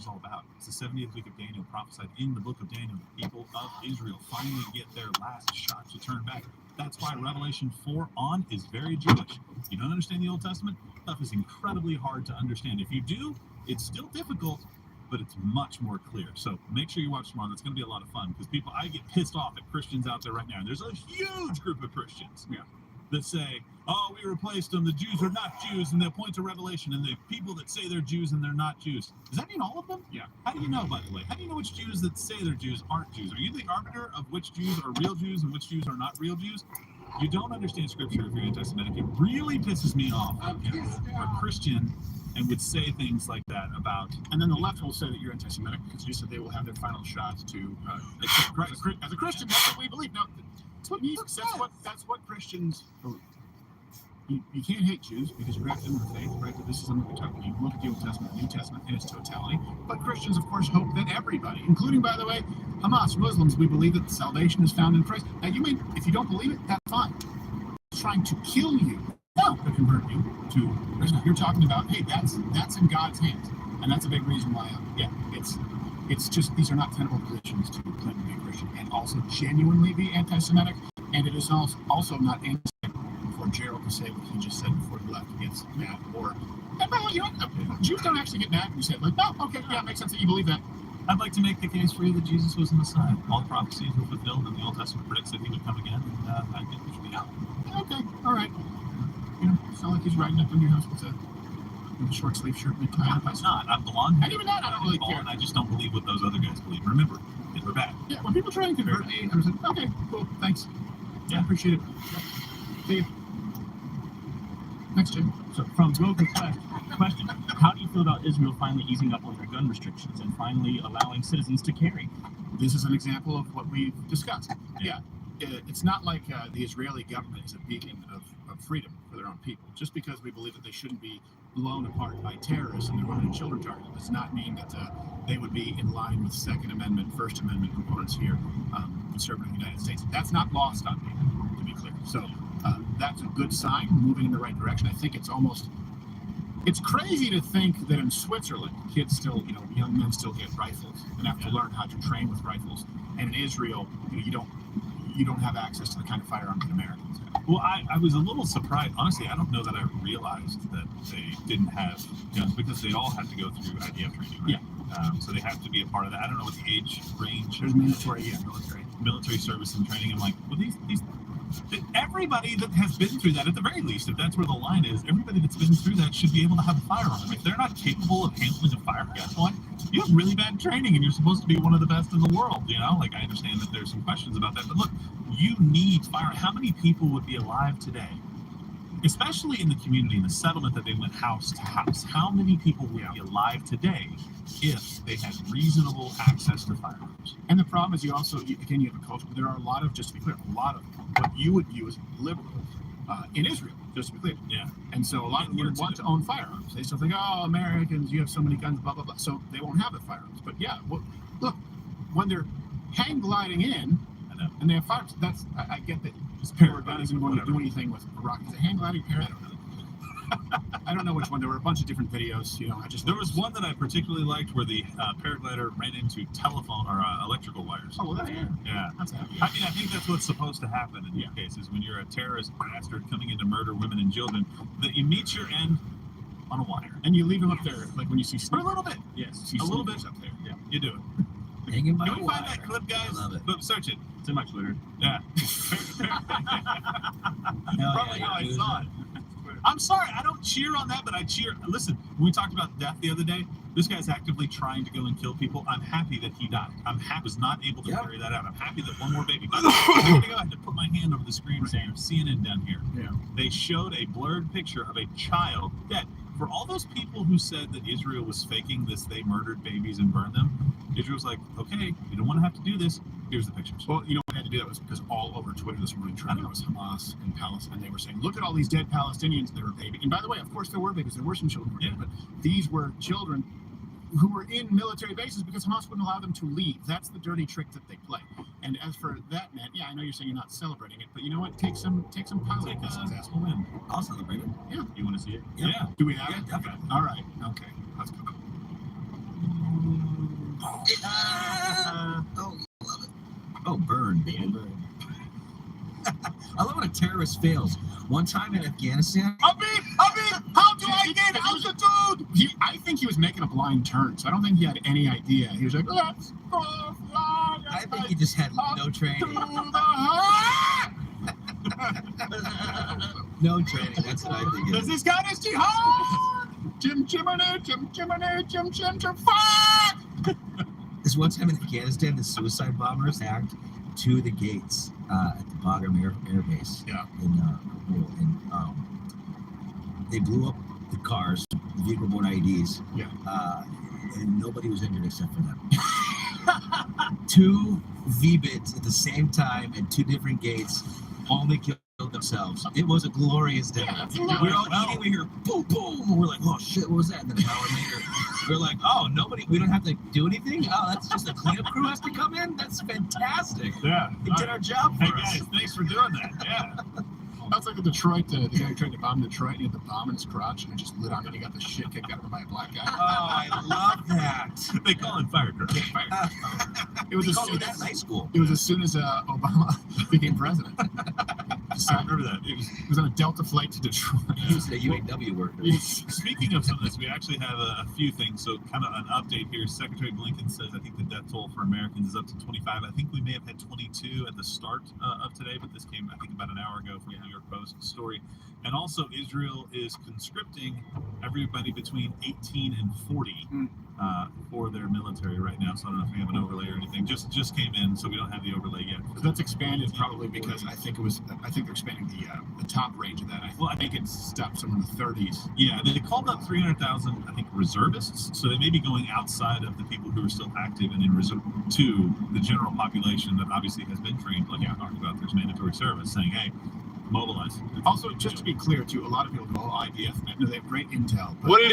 is all about. It's the 70th week of Daniel, prophesied in the book of Daniel. The people of Israel finally get their last shot to turn back. That's why Revelation 4 on is very Jewish. If you don't understand the Old Testament, stuff is incredibly hard to understand. If you do, it's still difficult, but it's much more clear. So make sure you watch tomorrow. That's going to be a lot of fun, because I get pissed off at Christians out there right now. And there's a huge group of Christians that say, oh, we replaced them, the Jews are not Jews, and they'll point to Revelation, and the people that say they're Jews and they're not Jews. Does that mean all of them? Yeah. How do you know, by the way? How do you know which Jews that say they're Jews aren't Jews? Are you the arbiter of which Jews are real Jews and which Jews are not real Jews? You don't understand Scripture if you're anti-Semitic. It really pisses me off when people are Christian and would say things like that about... And then the left will say that you're anti-Semitic because you said they will have their final shot to accept Christ. As a Christian, that's what we believe. Now, that's what Christians believe. You can't hate Jews because you're wrapped in the faith, right? This is something we talk about. You look at the Old Testament, New Testament in its totality. But Christians, of course, hope that everybody, including, by the way, Hamas, Muslims, we believe that salvation is found in Christ. Now, you may, if you don't believe it, that's fine. It's trying to kill you, to convert you to Christ. You're talking about, hey, that's in God's hands, and that's a big reason why. It's just these are not tenable positions to claim to be a Christian and also genuinely be anti-Semitic, and it is also not anti-Semitic for Gerald to say what he just said before he left against Matt. And by the way, you know, Jews don't actually get mad when you say, like, no, okay, yeah, it makes sense that you believe that. I'd like to make the case for you that Jesus was the Messiah. All the prophecies were fulfilled, and the Old Testament predicts that he would come again, and I think we should be out. Okay, all right. You know, sound like he's riding up in your house with a short sleeve shirt and a tie. I'm not. I'm blonde. And even that, I don't really care. And I just don't believe what those other guys believe. Remember, they were bad. Yeah, when people try and convert me, I'm like, okay, cool, thanks. Yeah, appreciate it. See you. Next, Jim. So, from Broken question, how do you feel about Israel finally easing up on their gun restrictions and finally allowing citizens to carry? This is an example of what we've discussed. Yeah, it's not like the Israeli government is a beacon of freedom for their own people. Just because we believe that they shouldn't be blown apart by terrorists and their women and children targeted does not mean that they would be in line with Second Amendment, First Amendment components here, conservative United States. That's not lost on me, to be clear. So that's a good sign, moving in the right direction. I think it's crazy to think that in Switzerland, kids still, young men still get rifles and have to learn how to train with rifles. And in Israel, you don't have access to the kind of firearms that Americans have. Well, I was a little surprised. Honestly, I don't know that I realized that they didn't have guns, because they all have to go through IDF training, right? Yeah. So they have to be a part of that. I don't know what the age range. There's military service and training. I'm like, well, everybody that has been through that, at the very least, if that's where the line is, everybody that's been through that should be able to have a firearm. If they're not capable of handling a firearm, guess what? You have really bad training, and you're supposed to be one of the best in the world. Like, I understand that there's some questions about that, but look, you need firearm. How many people would be alive today, especially in the community, in the settlement that they went house to house? How many people would be alive today if they had reasonable access to firearms? And the problem is, you have a culture, but there are a lot of, just to be clear, a lot of what you would view as liberals in Israel, just to be clear. Yeah. And so a lot of them want to own firearms. They still think, oh, Americans, you have so many guns, blah, blah, blah. So they won't have the firearms. But yeah, look, when they're hang gliding in, and they have firearms, I get that this paragun isn't going to do anything with a rocket. Is it hang gliding paragun? I don't know which one. There were a bunch of different videos. There was one that I particularly liked where the paraglider ran into telephone or electrical wires. Oh, well, that's good. Yeah. That's happy. I mean, I think that's what's supposed to happen in these cases when you're a terrorist bastard coming in to murder women and children, that you meet your end on a wire. And you leave them up there, like when you see for a little bit. Yes. A little bit up there. Yeah. You do it. Hanging by Can we find that clip, guys? I love it. Look, search it. It's in my Twitter. Yeah. Probably how I saw it. I'm sorry, I don't cheer on that, but I cheer. Listen, when we talked about death the other day, this guy's actively trying to go and kill people. I'm happy that he died. I'm happy was not able to carry that out. I'm happy that one more baby. By the way, a minute ago, I had to put my hand over the screen saying CNN down here. Yeah. They showed a blurred picture of a child dead. For all those people who said that Israel was faking this, they murdered babies and burned them, Israel's like, okay, you don't want to have to do this. Here's the pictures. Well, why I had to do that was because all over Twitter this morning trending was Hamas and Palestine. They were saying, look at all these dead Palestinians. They were babies. And by the way, of course there were babies. There were some children who were dead, but these were children who were in military bases because Hamas wouldn't allow them to leave. That's the dirty trick that they play. And as for that, man, yeah, I know you're saying you're not celebrating it, but you know what? Take some positive lessons. Win. I'll celebrate it. Yeah. You want to see it? Yeah. Do we have Yeah, it? definitely. All right. Okay. Let's go. Oh, love it. Oh, burn, baby, burn. I love when a terrorist fails. One time in Afghanistan. Abid, how do I get altitude? I think he was making a blind turn, so I don't think he had any idea. He was like, let's go fly. I think he just had no training. No training. That's what I think. Does this guy is jihad? Jim, fuck! This one time in Afghanistan, the suicide bombers hacked to the gates at the Bagram Air Base. Yeah. In Kabul, and they blew up the cars, vehicle-borne IEDs. Yeah. And nobody was injured except for them. 2 V-bits at the same time at 2 different gates, only killed themselves. It was a glorious day. Yeah, We're all eating, we hear boom, boom, and we're like, oh shit, what was that? And then an hour later, we're like, oh, we don't have to do anything? Oh, that's just the cleanup crew has to come in? That's fantastic. Yeah. They did our job for Hey us. guys, thanks for doing that. Yeah. That's like in Detroit, the guy who tried to bomb Detroit, and he had the bomb in his crotch, and it just lit on, and he got the shit kicked out of him by a black guy. Oh, I love that. They call it firecracker. It was We as called soon it that as in high school. it was as soon as Obama became president. I remember that. It was on a Delta flight to Detroit. He was a UAW worker. Speaking of some of this, we actually have a few things. So, kind of an update here. Secretary Blinken says I think the death toll for Americans is up to 25. I think we may have had 22 at the start of today, but this came, I think, about an hour ago from the New York Post story. And also, Israel is conscripting everybody between 18 and 40 for their military right now. So I don't know if we have an overlay or anything. Just came in, so we don't have the overlay yet. So that's expanded probably because I think they're expanding the top range of that. I think it stopped somewhere in the 30s. Yeah, they called up 300,000, I think, reservists. So they may be going outside of the people who are still active and in reserve to the general population that obviously has been trained, like I talked about. There's mandatory service, saying, hey, mobilize. Also, just to be clear, too, a lot of people go, oh, IDF, I know they have great intel. But What it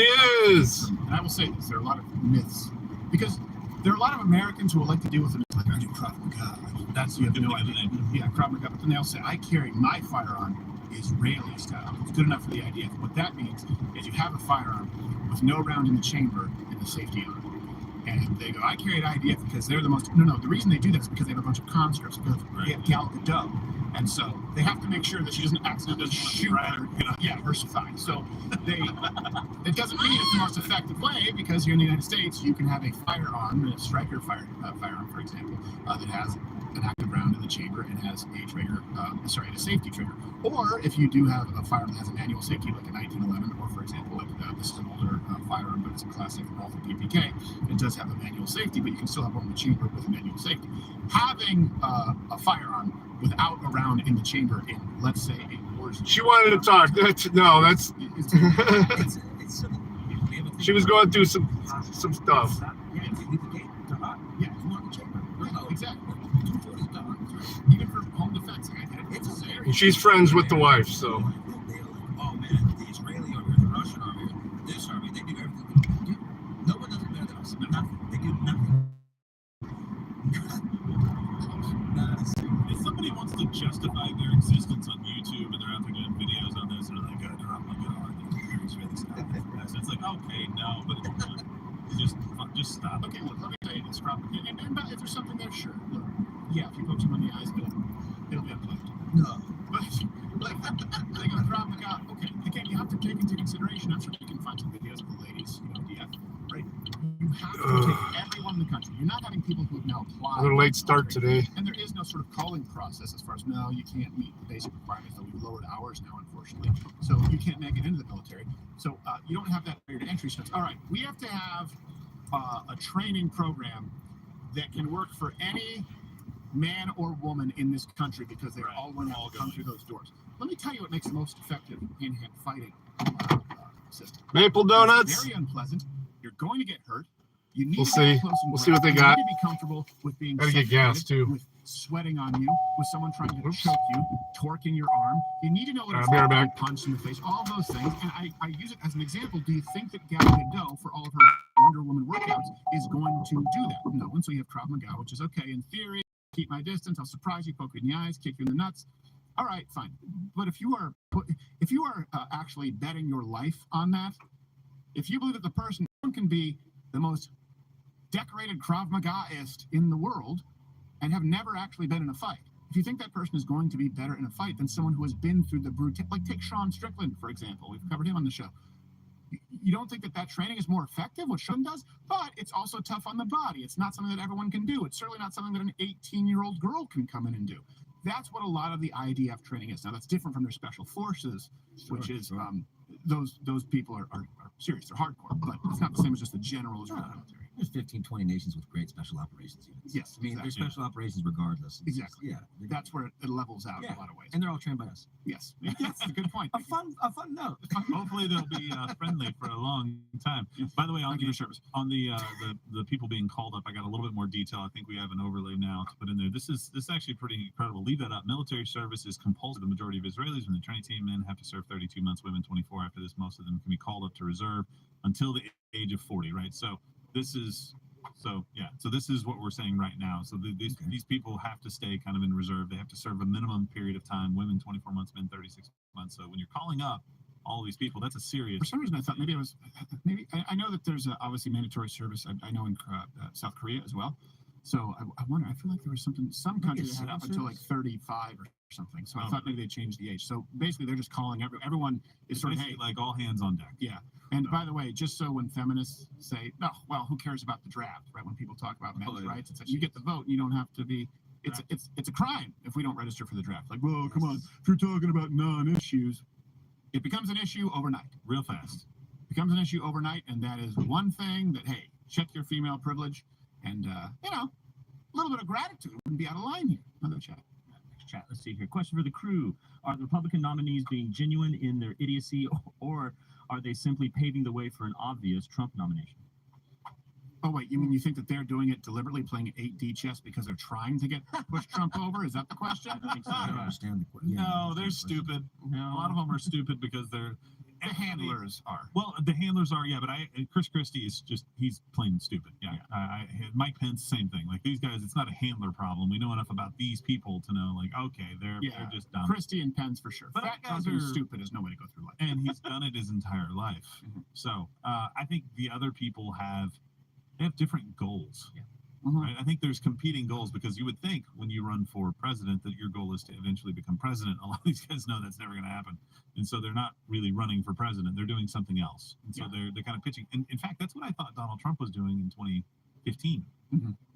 is? And I will say this, there are a lot of myths. Because there are a lot of Americans who will like to deal with them, like, I do Krav Maga. That's, you have no idea. Yeah, Krav Maga. But then they'll say, I carry my firearm Israeli style. It's good enough for the IDF. What that means is you have a firearm with no round in the chamber and the safety on. And they go, I carry an IDF because they're the most... No, the reason they do that is because they have a bunch of conscripts, because they have Gal Gadot. And so they have to make sure that she doesn't accidentally shoot her, her thigh. So it doesn't mean it's the most effective way, because here in the United States, you can have a firearm, a striker firearm, for example, that has an active round in the chamber and has a trigger, a safety trigger. Or if you do have a firearm that has a manual safety, like a 1911, or for example, like this is an older firearm, but it's a classic Walther PPK. It does have a manual safety, but you can still have one in the chamber with a manual safety. Having a firearm without a round in the chamber in, let's say, a war zone. She wanted to talk. That's she was going through some stuff. Yeah, if you leave the gate, yeah, you want the chamber. No, exactly. 240 done. Even for home defense, it's a serious. She's friends with the wife, so. They're like, oh man, the Israeli army, the Russian army, this army, they do everything. No one does it better than us. Nothing. They do nothing. If somebody wants to justify their existence on YouTube and they're out there doing videos on this, and they're like, oh my god, Israeli stuff. So it's like, okay, no, but just stop. Okay, look, let me tell you this, Rob. And if there's something there, sure. Look, yeah, if you poke someone in the eyes, it'll be unpleasant. No. But like a Krav Maga, okay, again, you have to take into consideration. I'm sure you can find some videos of the ladies, DF, right? You have to take everyone in the country. You're not having people who have now applied. Another late start today. And there is no sort of calling process as far as, no, you can't meet the basic requirements, though we've lowered hours now, unfortunately. So you can't make it into the military. So you don't have that barrier to entry. So it's, all right, we have to have a training program that can work for any man or woman in this country, because they're all going to come through those doors. Let me tell you what makes the most effective hand-to-hand fighting system. Maple donuts. It's very unpleasant. You're going to get hurt. You need We'll to see. be close and We'll see what they you got. need to be comfortable with being Gotta get gas, suffocated, too. with sweating on you, with someone trying to Oops. choke you, torquing your arm. You need to know what it's I'll be like right to back. be punched in the face, all those things. And I use it as an example. Do you think that Gal Gadot, for all of her Wonder Woman workouts, is going to do that? No. And so you have Krav Maga, which is okay in theory. Keep my distance. I'll surprise you, poke you in the eyes, kick you in the nuts. All right, fine. But if you are actually betting your life on that, if you believe that the person can be the most decorated Krav Magaist in the world and have never actually been in a fight. If you think that person is going to be better in a fight than someone who has been through the brutality, like take Sean Strickland, for example. We've covered him on the show. You don't think that training is more effective, what Sean does, but it's also tough on the body. It's not something that everyone can do. It's certainly not something that an 18-year-old girl can come in and do. That's what a lot of the IDF training is. Now, that's different from their special forces, which is those people are serious. They're hardcore, but it's not the same as just the general Israeli military. There's 15, 20 nations with great special operations units. Yes, I mean, exactly. they're special operations regardless. Exactly. Yeah. That's where it levels out in a lot of ways. And they're all trained by us. Yes. Yes, that's a good point. A fun note. Hopefully they'll be friendly for a long time. By the way, on the people being called up, I got a little bit more detail. I think we have an overlay now to put in there. This is actually pretty incredible. Leave that up. Military service is compulsory. The majority of Israelis when the training team men have to serve 32 months. Women 24. After this, most of them can be called up to reserve until the age of 40. Right. So this is what we're saying right now. So these people have to stay kind of in reserve. They have to serve a minimum period of time. Women 24 months, men 36 months. So when you're calling up all these people, that's a serious. For some reason, I thought maybe I know that there's obviously mandatory service. I know in South Korea as well. So I wonder. I feel like there was some countries that had up until like 35 or something. So I thought maybe they changed the age. So basically, they're just calling everyone is sort of like all hands on deck. Yeah. And by the way, just so when feminists say, "No, well, who cares about the draft?" Right? When people talk about men's rights, it's like you get the vote. You don't have to be. It's a crime if we don't register for the draft. Like, whoa, come on! If you're talking about non-issues, it becomes an issue overnight, real fast. It becomes an issue overnight, and that is one thing that check your female privilege, and a little bit of gratitude wouldn't be out of line here. Another chat. Chat. Let's see here. Question for the crew: are the Republican nominees being genuine in their idiocy, or are they simply paving the way for an obvious Trump nomination? Oh, wait, you mean you think that they're doing it deliberately, playing 8D chess because they're trying to push Trump over? Is that the question? I think so. I don't understand the question. No, they're stupid. A lot of them are stupid because they're... The handlers are. Well, the handlers are, yeah, but Chris Christie is he's plain stupid. Yeah. Mike Pence, same thing. Like, these guys, it's not a handler problem. We know enough about these people to know, like, okay, they're just dumb. Christie and Pence for sure. But fat guys are stupid is no way to go through life. And he's done it his entire life. So I think the other people have different goals. Yeah. Right? I think there's competing goals because you would think when you run for president that your goal is to eventually become president. A lot of these guys know that's never going to happen. And so they're not really running for president. They're doing something else. And so they're kind of pitching. And in fact, that's what I thought Donald Trump was doing in 2015.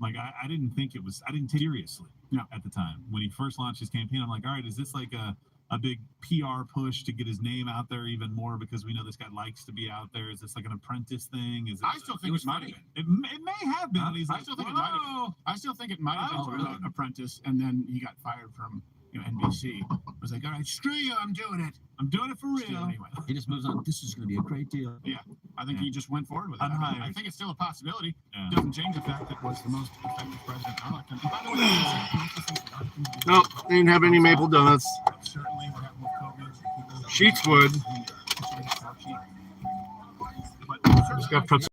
Like, I didn't take it seriously at the time. When he first launched his campaign, I'm like, all right, is this like a big PR push to get his name out there even more because we know this guy likes to be out there? Is this like an apprentice thing? Is it, I still think it might have been. It may have been. I still think it might have been. I still think it might have been sort of an apprentice, and then he got fired from NBC. I was like, all right, screw you, I'm doing it. I'm doing it for real. Anyway. He just moves on. This is going to be a great deal. Yeah, I think he just went forward with it. I think it's still a possibility. Yeah. Doesn't change the fact that was the most effective president in our country. By the way, No, they didn't have any maple donuts. certainly what happened with COVID. Sheets would. Just got put.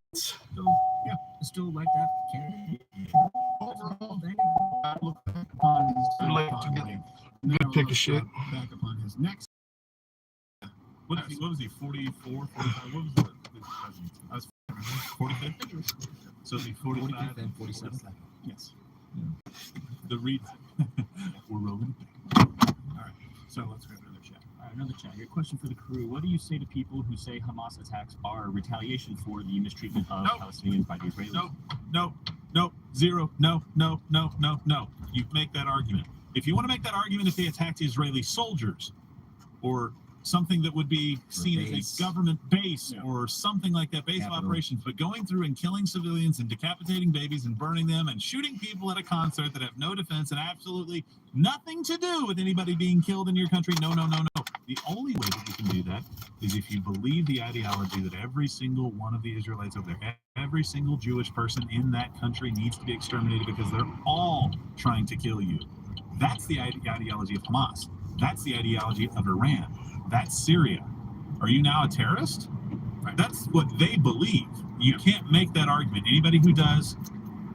Still like that candidate. Overall, I look back upon his Like to get good pick of shit. Back upon his next. What was he, 44, 45? What was the presidency? I was 45. So the 45 and 47. Yes. The read. We're rolling. All right. So let's go to another chat. All right, another chat. Your question for the crew: what do you say to people who say Hamas attacks are retaliation for the mistreatment of Palestinians by the Israelis? No. Zero. No. You make that argument. If you want to make that argument, if they attacked Israeli soldiers or something that would be seen as a government base or something like that, base of operations, but going through and killing civilians and decapitating babies and burning them and shooting people at a concert that have no defense and absolutely nothing to do with anybody being killed in your country. No. The only way that you can do that is if you believe the ideology that every single one of the Israelites over there, every single Jewish person in that country needs to be exterminated because they're all trying to kill you. That's the ideology of Hamas. That's the ideology of Iran. That's Syria. Are you now a terrorist? Right. That's what they believe. You can't make that argument. Anybody who does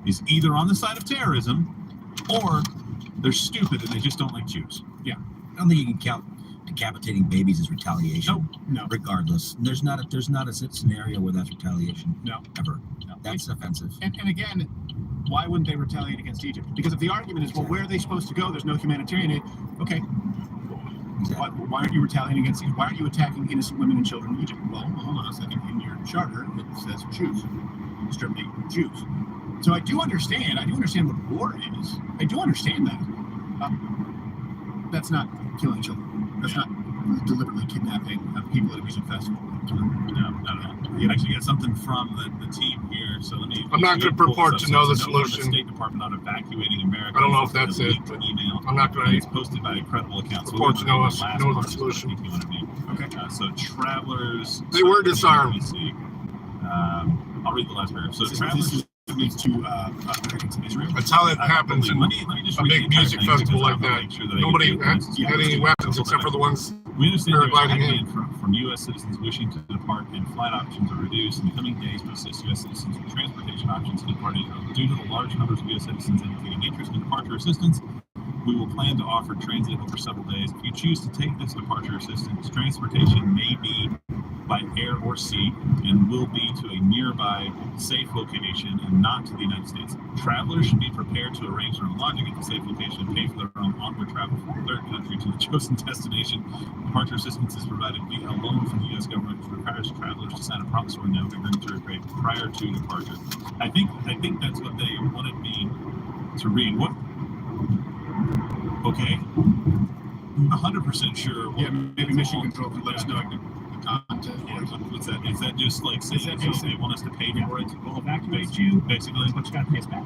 is either on the side of terrorism or they're stupid and they just don't like Jews. Yeah. I don't think you can count decapitating babies as retaliation. No. Regardless. There's not a scenario where that's retaliation. No. Ever. No. That's offensive. And again, why wouldn't they retaliate against Egypt? Because if the argument is, well, where are they supposed to go? There's no humanitarian aid. Okay. Why aren't you retaliating against Egypt? Why aren't you attacking innocent women and children in Egypt? Well, hold on a second. In your charter, it says Jews. Exterminate Jews. So I do understand what war is. I do understand that. That's not killing children. That's not deliberately kidnapping people at a music festival. No. You actually get something from the team here. So let me. I'm not going to purport to know the From the solution. State Department on evacuating America. I don't know if that's it, but email. I'm not going It's to posted by a credible account. purport to know the the solution. Okay. So travelers. They were disarmed. Let me see. I'll read the last paragraph. So This travelers. is to Americans in Israel. That's how that happens in Let me just a read the big entire music thing festival because I like wanna that. make sure that I Nobody get the had places. any weapons except for the ones. We understand there is paragliding in. demand from U.S. citizens wishing to depart, and flight options are reduced in the coming days to assist U.S. citizens with transportation options to depart Israel. Due to the large numbers of U.S. citizens indicating interest in departure assistance, we will plan to offer transit over several days. If you choose to take this departure assistance, transportation may be by air or sea and will be to a nearby safe location and not to the United States. Travelers should be prepared to arrange their own lodging at the safe location and pay for their own onward travel from the third country to the chosen destination. Departure assistance is provided via a loan from the U.S. government, which requires travelers to sign a promissory note agreement to repay prior to departure. I think that's what they wanted me to read. What? Okay. 100% sure. Yeah, maybe Mission Control could let us know the content. Yeah, what's that? Is that just like saying they want us to pay for it? We'll evacuate you, Basically, but you got to pay us back.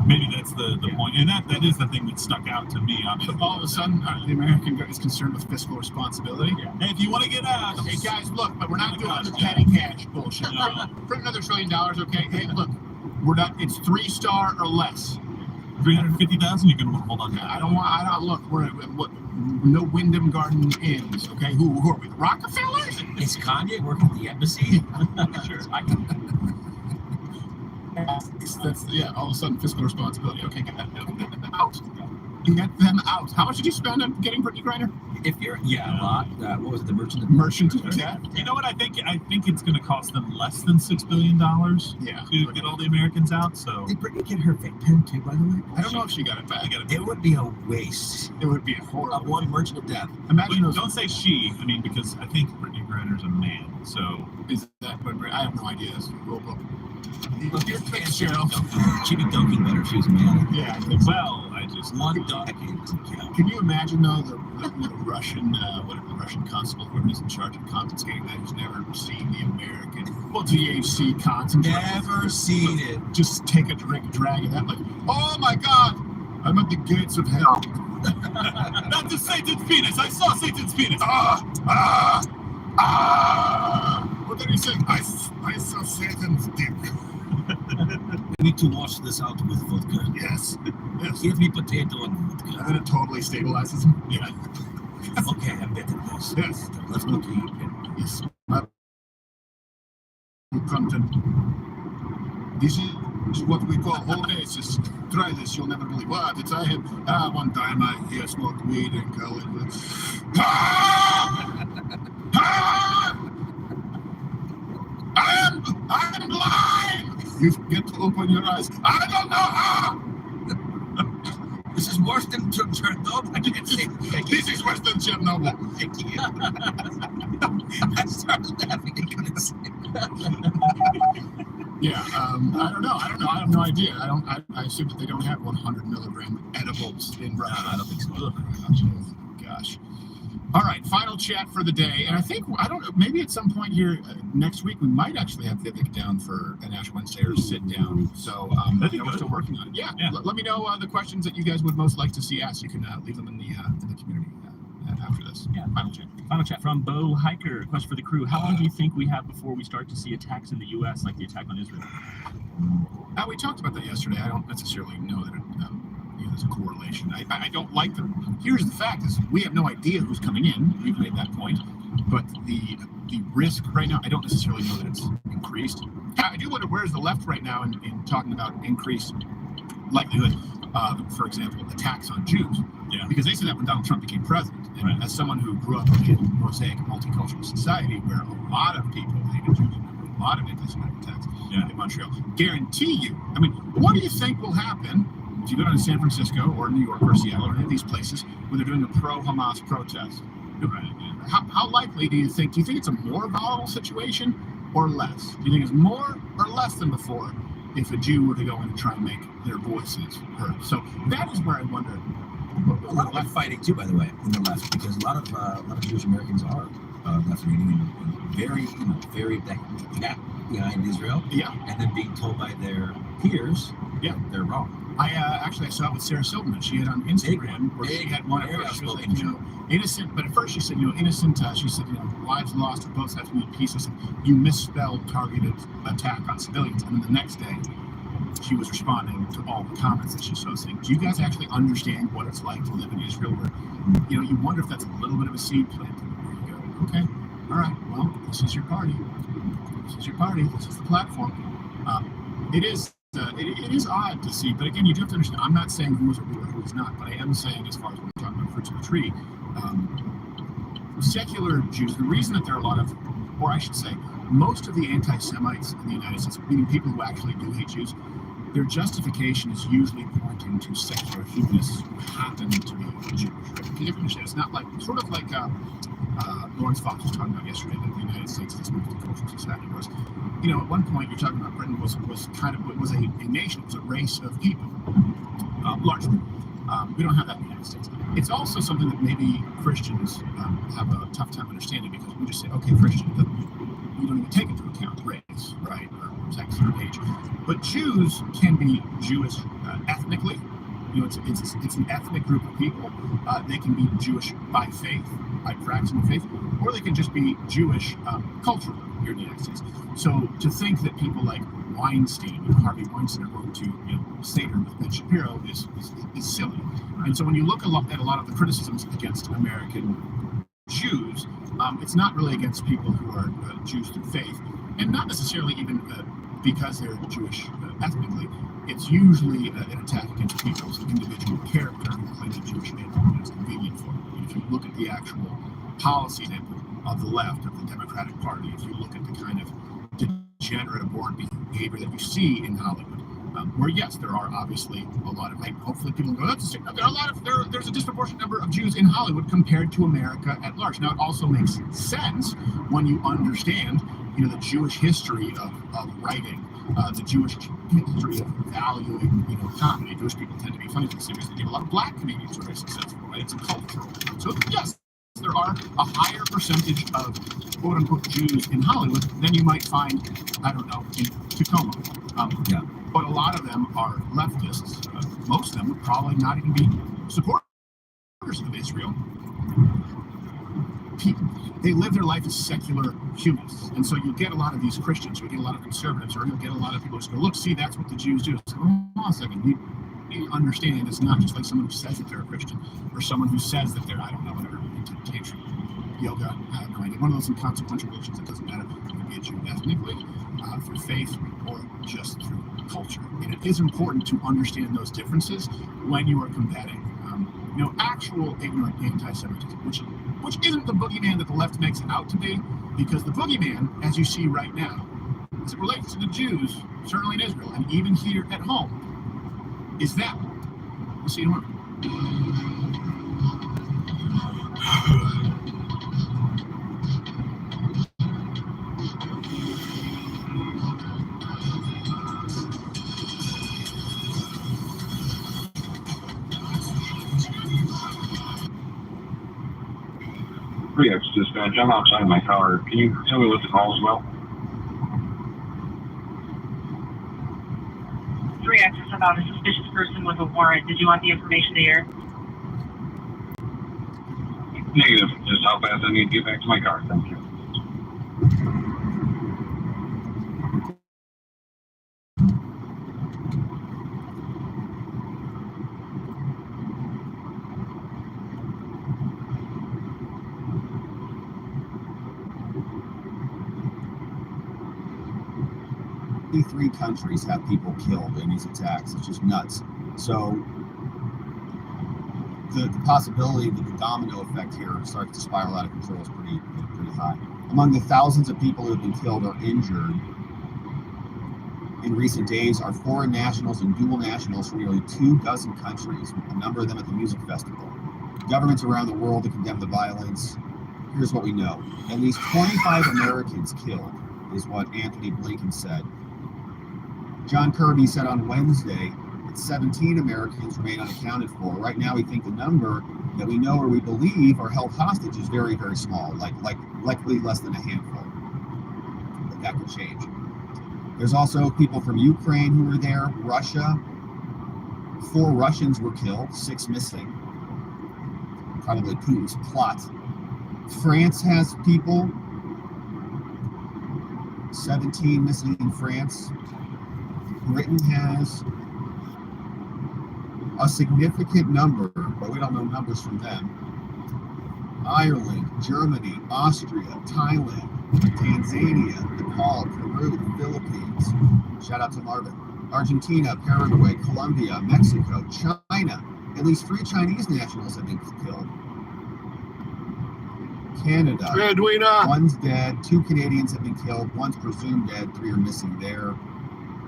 maybe that's the point, and that is the thing that stuck out to me. So all of a sudden, the American guy is concerned with fiscal responsibility. Yeah. Hey, if you want to get out, Hey guys, look, but we're not doing the Yeah. petty cash bullshit. No. Print another $1 trillion, okay? Hey, look, we're not. It's 3-star or less. 350,000, you can hold on to that. I don't look. We're what? No Wyndham Garden Inns, okay? Who are we? The Rockefellers? Is Kanye working at the embassy? Sure. That's all of a sudden fiscal responsibility. Okay, get them out. Get them out. How much did you spend on getting Brittany Griner? If you're, a lot. What was it, the merchant? Merchant. Yeah. You know what? I think it's going to cost them less than $6 billion Yeah. to get all the Americans out. So Did Brittany get her vape pen too, by the way? I don't know if she got it back. It would be a waste It would be a of horrible. one merchant of death. Imagine Wait, those. don't say she. I mean, because I think Brittany Griner's a man. So Is that? But I have no idea. Your Cheryl. She'd be dunking better if she was a man. Yeah. I think so. well, I just One dunk. I can't count. Can you imagine though the Russian whatever the Russian consul whoever is in charge of confiscating that who's never seen the American THC concentrate? Never seen it. Just take a drink, drag it out like, oh my God, I'm at the gates of hell. that's a Satan's penis. I saw Satan's penis. What did he say? I saw Satan's dick. We need to wash this out with vodka. Yes. Yes. Give me potato and And vodka. then it totally stabilizes him. Yeah. Okay, I'm better than this. Yes. Let's go to eat. Yes. Content. This is what we call whole basis. Try this, you'll never believe. What? It's I had one time I smoked weed in college. I'm blind. You get to open your eyes. I don't know how. This is worse than Chernobyl. I can't say. This is worse than Chernobyl. I started laughing. I couldn't say. Yeah, I don't know. I have no idea. I assume that they don't have 100 milligram edibles in Russia. I don't think so. Oh, gosh. All right, final chat for the day, and I don't know. Maybe at some point here next week we might actually have Vivek down for an Ash Wednesday or sit down. So we're still working on it. Yeah. Let me know the questions that you guys would most like to see asked. You can leave them in the community after this. Yeah. Final chat. Final chat from Bo Hiker. Question for the crew. How long do you think we have before we start to see attacks in the U.S. like the attack on Israel? We talked about that yesterday. I don't necessarily know that there's a correlation. I don't like the. Here's the fact: is we have no idea who's coming in. We've made that point, but the risk right now, I don't necessarily know that it's increased. I do wonder where's the left right now in talking about increased likelihood. For example, attacks on Jews. Yeah. Because they said that when Donald Trump became president. And Right. as someone who grew up in a mosaic multicultural society where a lot of people hated Jews, a lot of anti-Semitic attacks Yeah. in Montreal. Guarantee you. I mean, what do you think will happen if you go to San Francisco or New York or Seattle or any of these places where they're doing a pro-Hamas protest? Right. How likely do you think it's a more volatile situation or less? Do you think it's more or less than before if a Jew were to go in and try and make their voices heard? So that is where I wonder. A lot of left fighting too, by the way, in the left, because a lot of Jewish Americans are left leaning and very behind Israel, Yeah, and then being told by their peers, Yeah. they're wrong. I actually I saw it with Sarah Silverman. She had on Instagram where she had one at very first. She was like, outspoken innocent. But at first she said, innocent. She said, lives lost or both sides need peace. I said, you misspelled targeted attack on civilians. And then the next day, she was responding to all the comments that she saw, saying, do you guys actually understand what it's like to live in Israel? Where, you wonder if that's a little bit of a seed planted. Where you go, okay, all right, well, this is your party. This is your party. This is the platform. It is. It is odd to see, but again, you do have to understand. I'm not saying who is a ruler, who is not, but I am saying, as far as we're talking about fruits of the tree, secular Jews. The reason that there are a lot of, or I should say, most of the anti-Semites in the United States, meaning people who actually do hate Jews, their justification is usually pointing to secular humanists who happen to be Jewish. Right? You have to understand. It's not like sort of like Lawrence Fox was talking about yesterday that the United States is this multicultural society was. At one point you're talking about Britain was a nation, it was a race of people, largely. We don't have that in the United States. It's also something that maybe Christians have a tough time understanding, because we just say, okay, Christian, you don't even take into account race, right, or sex or age. But Jews can be Jewish ethnically. It's an ethnic group of people. They can be Jewish by faith, by practicing faith, or they can just be Jewish culturally here in the United States. So to think that people like Weinstein, Harvey Weinstein, are going to Seder with Ben Shapiro is silly. And so when you look at a lot of the criticisms against American Jews, it's not really against people who are Jews through faith, and not necessarily even because they're Jewish ethnically. It's usually an attack against people's individual character who claim the Jewish neighborhood is convenient for them. And if you look at the actual policy of the left, of the Democratic Party, if you look at the kind of degenerate abhorrent behavior that you see in Hollywood, where yes, there are obviously a lot of, hopefully people go, there's a disproportionate number of Jews in Hollywood compared to America at large. Now it also makes sense when you understand, the Jewish history of writing, the Jewish history of valuing, comedy. Jewish people tend to be funny and serious. A lot of Black comedians are very successful, right? It's a cultural. So yes, there are a higher percentage of quote-unquote Jews in Hollywood than you might find, I don't know, in Tacoma. But a lot of them are leftists. Most of them would probably not even be supporters of Israel. They live their life as secular humanists. And so you'll get a lot of these Christians, you'll get a lot of conservatives, or you'll get a lot of people who just go, look, see, that's what the Jews do. So, hold on a second. You understand it's not just like someone who says that they're a Christian, or someone who says that they're, I don't know, whatever, into tantric, yoga, I have no idea. One of those inconsequential religions that doesn't matter if you can be a Jew ethnically, through faith, or just through culture. And it is important to understand those differences when you are combating actual ignorant anti-Semitism, which isn't the boogeyman that the left makes it out to be, because the boogeyman, as you see right now, as it relates to the Jews, certainly in Israel, and even here at home, is them. We'll see you tomorrow. 3X dispatch. I'm outside of my car. Can you tell me what the call is about? 3X is about a suspicious person with a warrant. Did you want the information there? Negative. Just how fast I need to get back to my car. Thank you. Three countries have people killed in these attacks. It's just nuts. So the possibility that the domino effect here starts to spiral out of control is pretty high. Among the thousands of people who have been killed or injured in recent days are foreign nationals and dual nationals from nearly 24 countries, a number of them at the music festival. Governments around the world to condemn the violence. Here's what we know. At least 25 Americans killed is what Anthony Blinken said. John Kirby said on Wednesday that 17 Americans remain unaccounted for. Right now, we think the number that we know or we believe are held hostage is very, very small, likely less than a handful. But that could change. There's also people from Ukraine who were there, Russia. 4 Russians were killed, 6 missing. Probably Putin's plot. France has people, 17 missing in France. Britain has a significant number, but we don't know numbers from them. Ireland, Germany, Austria, Thailand, Tanzania, Nepal, Peru, Philippines. Shout out to Marvin. Argentina, Paraguay, Colombia, Mexico, China. At least 3 Chinese nationals have been killed. Canada. Edwina. 1's dead. 2 Canadians have been killed. 1's presumed dead. 3 are missing there.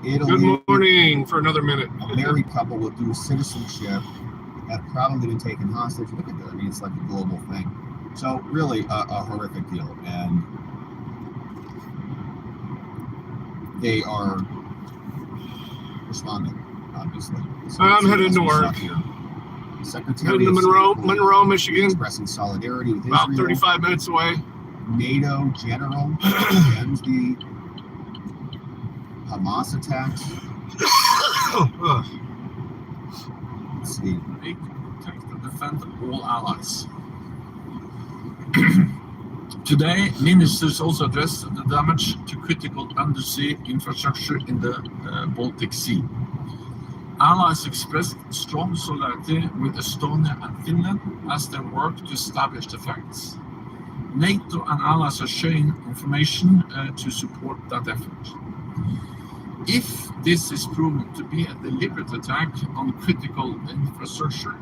Italy. Good morning for another minute. A married couple with dual citizenship have probably been taken hostage. Look at that. I mean, it's like a global thing. So really a horrific deal. And they are responding, obviously. So I'm headed to work. Secretary Heading to Monroe, Michigan. Expressing solidarity with About Israel. 35 minutes away. NATO general condemns the Hamas attacks. Let's see. They protect and defend all allies. Today, ministers also addressed the damage to critical undersea infrastructure in the Baltic Sea. Allies expressed strong solidarity with Estonia and Finland as they work to establish the facts. NATO and allies are sharing information to support that effort. If this is proven to be a deliberate attack on critical infrastructure,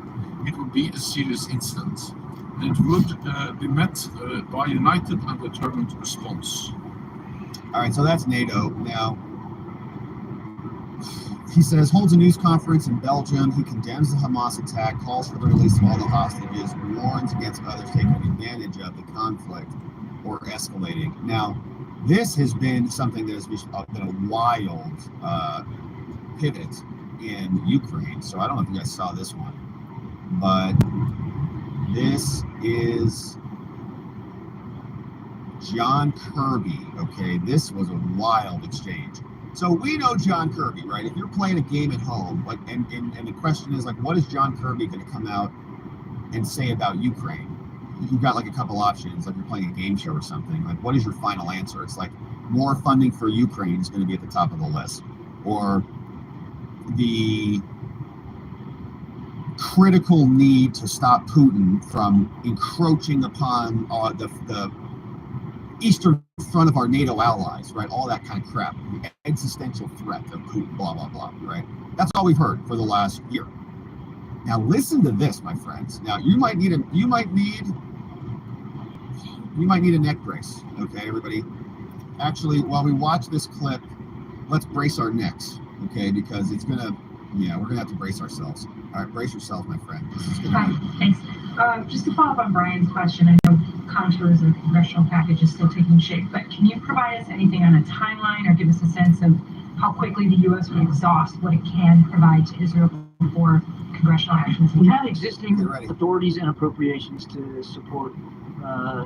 it would be a serious incident. And it would be met by a united and determined response. All right, so that's NATO. Now, he says, holds a news conference in Belgium. He condemns the Hamas attack, calls for the release of all the hostages, warns against others taking advantage of the conflict or escalating. Now, this has been something that has been a wild pivot in Ukraine. So I don't know if you guys saw this one, but this is John Kirby. Okay, this was a wild exchange. So we know John Kirby, right? If you're playing a game at home, like, and the question is, like, what is John Kirby going to come out and say about Ukraine? You've got like a couple options, like you're playing a game show or something. Like, what is your final answer? It's like more funding for Ukraine is going to be at the top of the list, or the critical need to stop Putin from encroaching upon the eastern front of our NATO allies, right? All that kind of crap. The existential threat of Putin, blah, blah, blah, right? That's all we've heard for the last year. Now listen to this, my friends. Now you might need a neck brace, okay, everybody? Actually, while we watch this clip, let's brace our necks, okay? Because it's gonna, we're gonna have to brace ourselves. All right, brace yourself, my friend. This is gonna Hi, thanks. Just to follow up on Brian's question, I know contours of the congressional package is still taking shape, but can you provide us anything on a timeline or give us a sense of how quickly the U.S. will exhaust what it can provide to Israel before congressional actions? We have existing authorities and appropriations to support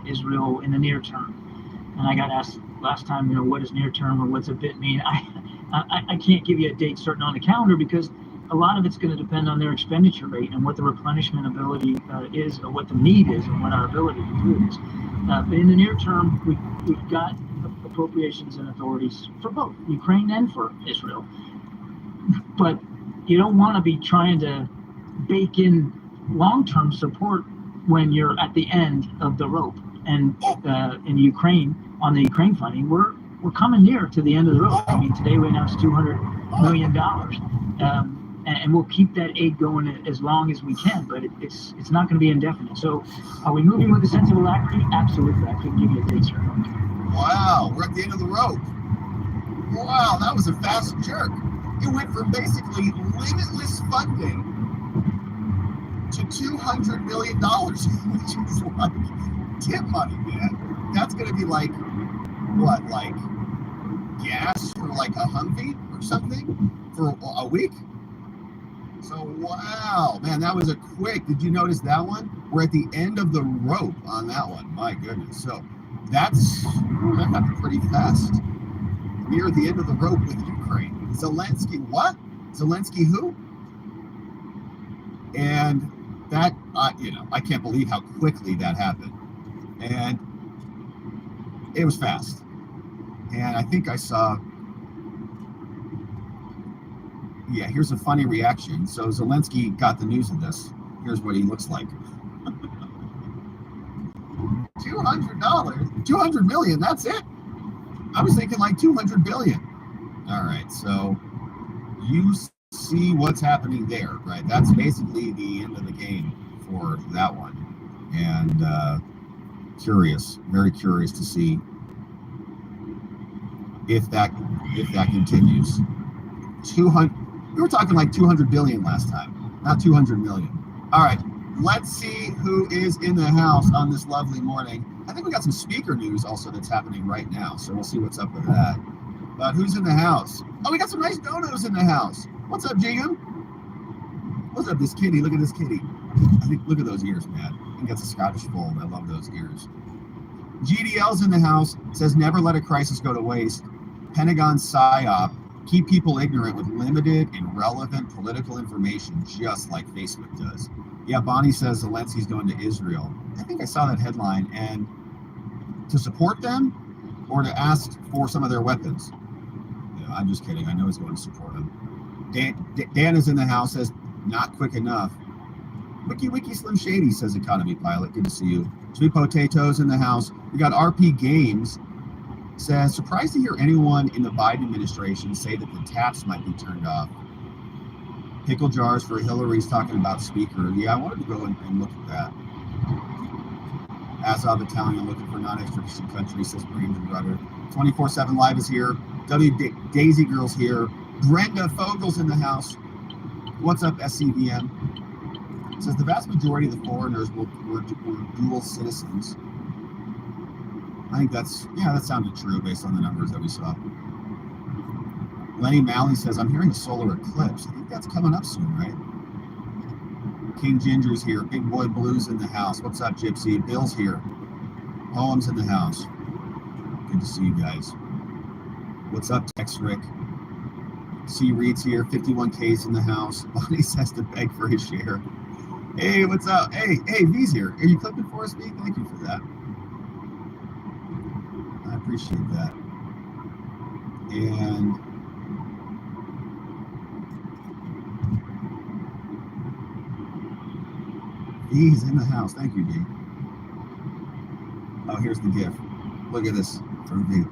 Israel in the near term. And I got asked last time, what is near term or what's a bit mean? I can't give you a date certain on the calendar because a lot of it's going to depend on their expenditure rate and what the replenishment ability is, or what the need is, and what our ability to do is. But in the near term, we've got appropriations and authorities for both Ukraine and for Israel. But you don't want to be trying to bake in long-term support when you're at the end of the rope. And in Ukraine, on the Ukraine funding, we're coming near to the end of the rope. I mean, today we announced $200 million. and we'll keep that aid going as long as we can, but it's not going to be indefinite. So are we moving with a sense of alacrity? Absolutely. I couldn't give you a date certain. Wow, we're at the end of the rope. Wow, that was a fast jerk. It went from basically limitless funding to $200 million, which is like tip money, man. That's going to be like, what, like gas for like a Humvee or something for a week? So, wow, man, that was a quick. Did you notice that one? We're at the end of the rope on that one. My goodness. So that happened pretty fast. Near the end of the rope with Ukraine. Zelensky, what? Zelensky who? And that, I can't believe how quickly that happened. And it was fast. And I think I saw, yeah, here's a funny reaction. So Zelensky got the news of this. Here's what he looks like. $200, 200 million, that's it? I was thinking like 200 billion. All right, so you see what's happening there, right? That's basically the end of the game for that one. And very curious to see if that continues. 200. We were talking like 200 billion last time, not 200 million. All right, let's see who is in the house on this lovely morning. I think we got some speaker news also that's happening right now, so we'll see what's up with that. But who's in the house? Oh, we got some nice donos in the house. What's up, Jigam? What's up, this kitty? Look at this kitty. I think, look at those ears, man. I think that's a Scottish fold. I love those ears. GDL's in the house. Says never let a crisis go to waste. Pentagon PSYOP. Keep people ignorant with limited and relevant political information, just like Facebook does. Yeah, Bonnie says Zelensky's going to Israel. I think I saw that headline, and to support them or to ask for some of their weapons. I'm just kidding. I know he's going to support them. Dan is in the house, says not quick enough. Wiki Slim Shady says Economy Pilot. Good to see you. Sweet Potatoes in the house. We got RP Games. Says, surprised to hear anyone in the Biden administration say that the taps might be turned off. Pickle jars for Hillary's talking about speaker. Yeah, I wanted to go and look at that. Azov Italian looking for non-extradition country, says Brandon Rudder. 24/7 Live is here. Daisy Girl's here. Brenda Fogel's in the house. What's up, SCVM? Says the vast majority of the foreigners were dual citizens. I think that sounded true based on the numbers that we saw. Lenny Malley says, I'm hearing a solar eclipse. I think that's coming up soon, right? King Ginger's here. Big Boy Blue's in the house. What's up, Gypsy? Bill's here. Poem's in the house. Good to see you guys. What's up, Tex Rick? C. Reed's here. 51K's in the house. Bonnie says to beg for his share. Hey, what's up? Hey, V's here. Are you clipping for us, V? Thank you for that. I appreciate that. And V's in the house. Thank you, V. Oh, here's the gift. Look at this from V.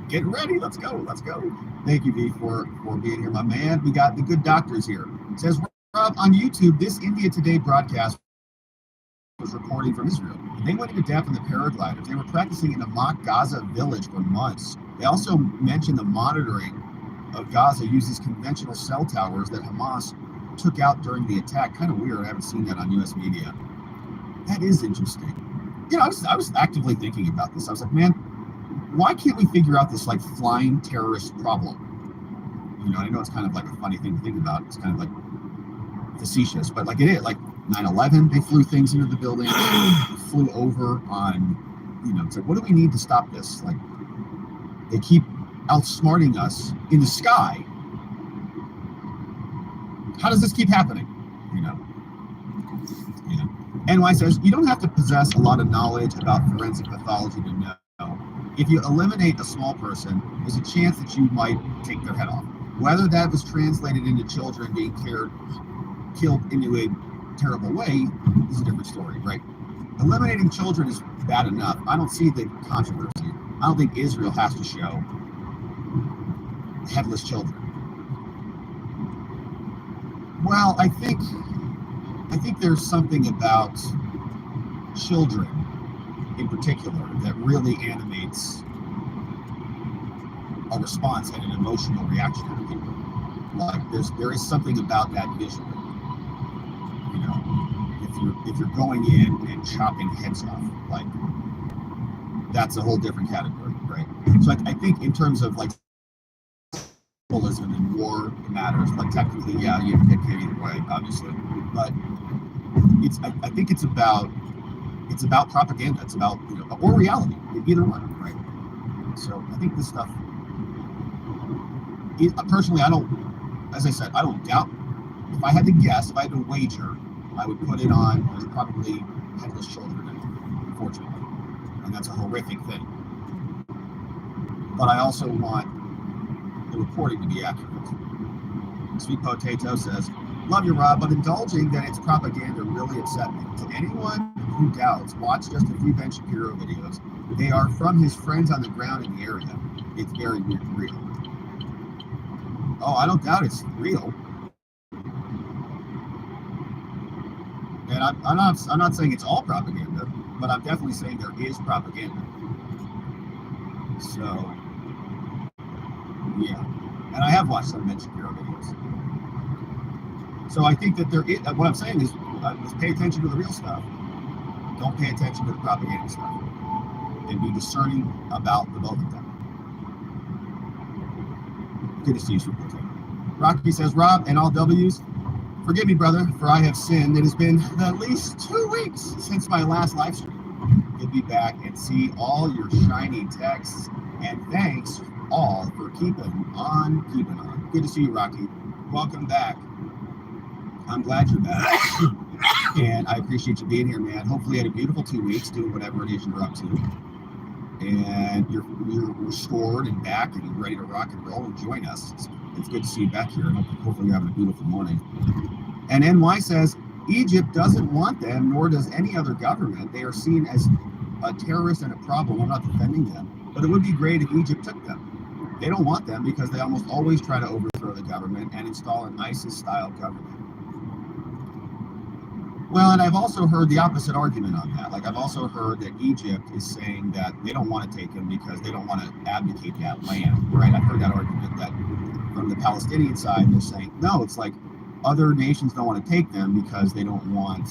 Get ready. Let's go. Let's go. Thank you, V, for being here, my man. We got the good doctors here. It says, Rob, on YouTube, this India Today broadcast was reporting from Israel. They went into depth in the paragliders. They were practicing in a mock Gaza village for months. They also mentioned the monitoring of Gaza uses conventional cell towers that Hamas took out during the attack. Kind of weird. I haven't seen that on U.S. media. That is interesting. I was actively thinking about this. I was like, man, why can't we figure out this like flying terrorist problem? I know it's kind of like a funny thing to think about. It's kind of like facetious, but like it is. Like 9/11, they flew things into the building, flew over on, it's like, what do we need to stop this? Like, they keep outsmarting us in the sky. How does this keep happening? NY says, you don't have to possess a lot of knowledge about forensic pathology to know. If you eliminate a small person, there's a chance that you might take their head off. Whether that was translated into children being killed into a terrible way is a different story, right? Eliminating children is bad enough. I don't see the controversy. I don't think Israel has to show headless children. Well, I think there's something about children in particular that really animates a response and an emotional reaction to people. Like there is something about that visually. You know, if you're going in and chopping heads off, like that's a whole different category, right? So I think in terms of like symbolism and war matters, but technically, yeah, you get paid either way, obviously. But I think it's about propaganda. It's about, you know, or reality, either one, right? So I think this stuff. Personally, as I said, I don't doubt. If I had to guess, if I had to wager, I would put it on. There's probably headless children in it, unfortunately, and that's a horrific thing. But I also want the reporting to be accurate. Sweet Potato says, "Love you, Rob, but indulging that it's propaganda really upset me. To anyone who doubts, watch just a few Ben Shapiro videos. They are from his friends on the ground in the area. It's very real." Oh, I don't doubt it's real. And I'm not saying it's all propaganda, but I'm definitely saying there is propaganda. So, yeah. And I have watched some Ben Shapiro videos. So I think that what I'm saying is pay attention to the real stuff. Don't pay attention to the propaganda stuff. And be discerning about the both of them. Good to see you, Sweet Potato. Rocky says, "Rob and all W's, forgive me, brother, for I have sinned. It has been at least 2 weeks since my last live stream. Good to be back and see all your shiny texts. And thanks all for keeping on keeping on." Good to see you, Rocky. Welcome back. I'm glad you're back. And I appreciate you being here, man. Hopefully you had a beautiful 2 weeks doing whatever it is you're up to. And you're restored and back and you're ready to rock and roll and join us. It's good to see you back here. And hopefully you're having a beautiful morning. And NY says, "Egypt doesn't want them, nor does any other government. They are seen as a terrorist and a problem. I'm not defending them. But it would be great if Egypt took them. They don't want them because they almost always try to overthrow the government and install an ISIS-style government." Well, and I've also heard the opposite argument on that. Like, I've also heard that Egypt is saying that they don't want to take them because they don't want to abdicate that land, right? I've heard that argument that from the Palestinian side, they're saying, no, it's like other nations don't want to take them because they don't want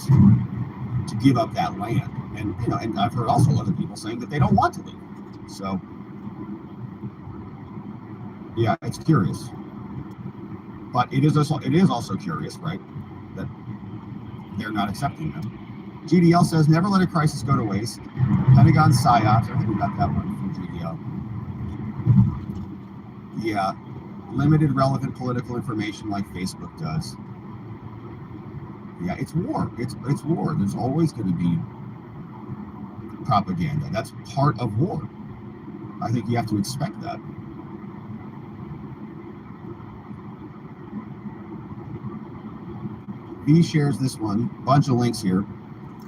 to give up that land. And, you know, and I've heard also other people saying that they don't want to leave. So, yeah, it's curious. But it is also curious, right, that they're not accepting them. GDL says, "Never let a crisis go to waste. Pentagon psyops." I think we got that one from GDL. Yeah, limited relevant political information like Facebook does. Yeah, it's war. It's war. There's always going to be propaganda. That's part of war. I think you have to expect that. B shares this one, bunch of links here.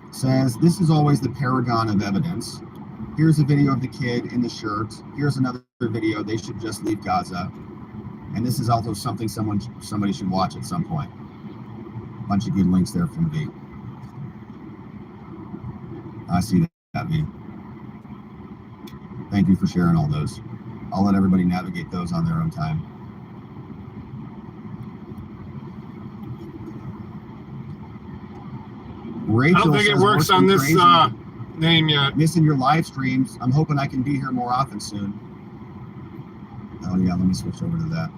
Says, "This is always the paragon of evidence. Here's a video of the kid in the shirt. Here's another video. They should just leave Gaza. And this is also something somebody should watch at some point." Bunch of good links there from B. I see that, B. Thank you for sharing all those. I'll let everybody navigate those on their own time. Rachel, I don't think it works on this name yet. Missing your live streams. I'm hoping I can be here more often soon. Oh yeah, let me switch over to that.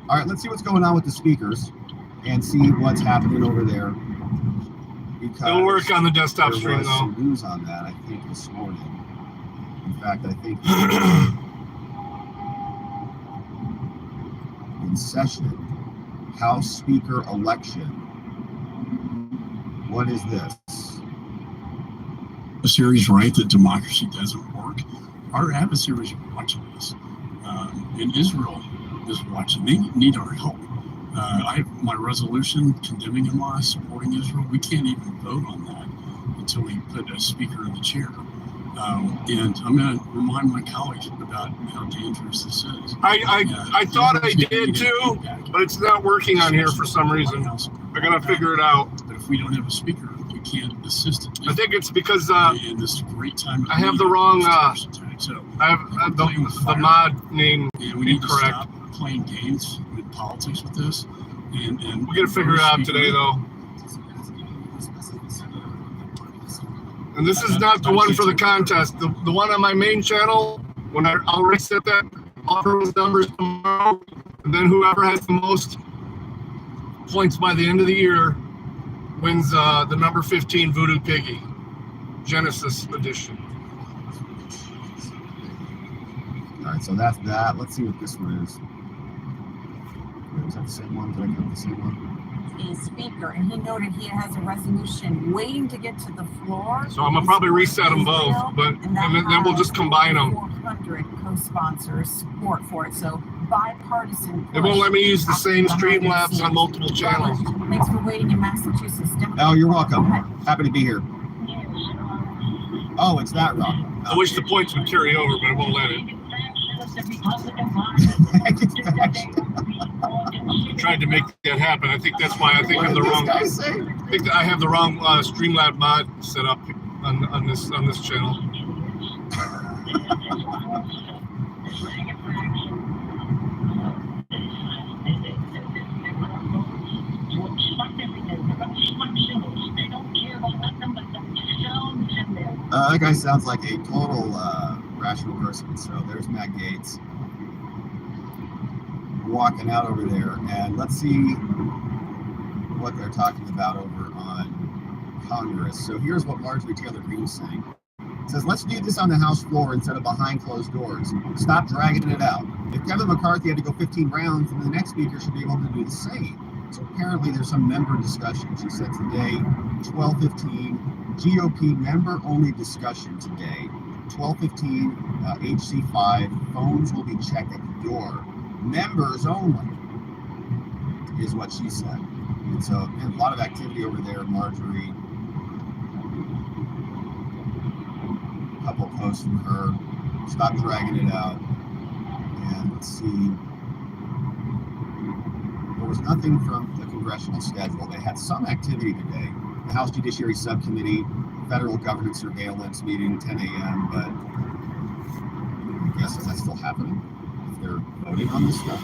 All right, let's see what's going on with the speakers and see what's happening over there. Because it'll work on the desktop stream there was though. some news on that, I think, this morning. In fact, I think in session, House Speaker election. What is this? A series, right, that democracy doesn't work. Our adversaries are watching this. And Israel is watching. They need our help. I have my resolution condemning Hamas, supporting Israel. We can't even vote on that until we put a speaker in the chair. And I'm going to remind my colleagues about how dangerous this is. I thought I did too, but it's not working on here for some reason. I gotta figure it out. But if we don't have a speaker, we can't assist it. I think it's because in this great time. I have the wrong. So I have the mod name and we need to incorrect. stop playing games with politics with this. And we gotta figure it out today, though. And this is not the one for the contest. The one on my main channel, when I'll reset that, I'll throw those numbers tomorrow, and then whoever has the most points by the end of the year wins the number 15 Voodoo Piggy, Genesis edition. All right, so that's that. Let's see what this one is. Is that the same one? Did I get the same one? A speaker, and he noted he has a resolution waiting to get to the floor. So I'm gonna probably reset them both, but and then we'll just combine them. 400 co-sponsors support for it, so bipartisan. They won't let me use the same Streamlabs on multiple channels. Thanks for waiting in Massachusetts. Oh, you're welcome. Happy to be here. Oh, it's that Rob. I wish the points would carry over, but it won't let it. I tried to make that happen. I think that's why I think I'm the wrong. I think that I have the wrong Streamlab mod set up on this channel. That guy sounds like a total rational person. So there's Matt Gaetz walking out over there, and let's see what they're talking about over on Congress. So here's what Marjorie Taylor Greene is saying. It says, let's do this on the House floor instead of behind closed doors. Stop dragging it out. If Kevin McCarthy had to go 15 rounds, then the next speaker should be able to do the same. So apparently there's some member discussion. She said today, 12:15, GOP member-only discussion today. 12:15, HC5, phones will be checked at the door. Members only, is what she said. And so, a lot of activity over there, Marjorie. A couple posts from her. Stop dragging it out. And let's see. There was nothing from the congressional schedule. They had some activity today. The House Judiciary Subcommittee, Federal Government Surveillance meeting, 10 a.m., but I guess is that still happening? If they're voting on this stuff?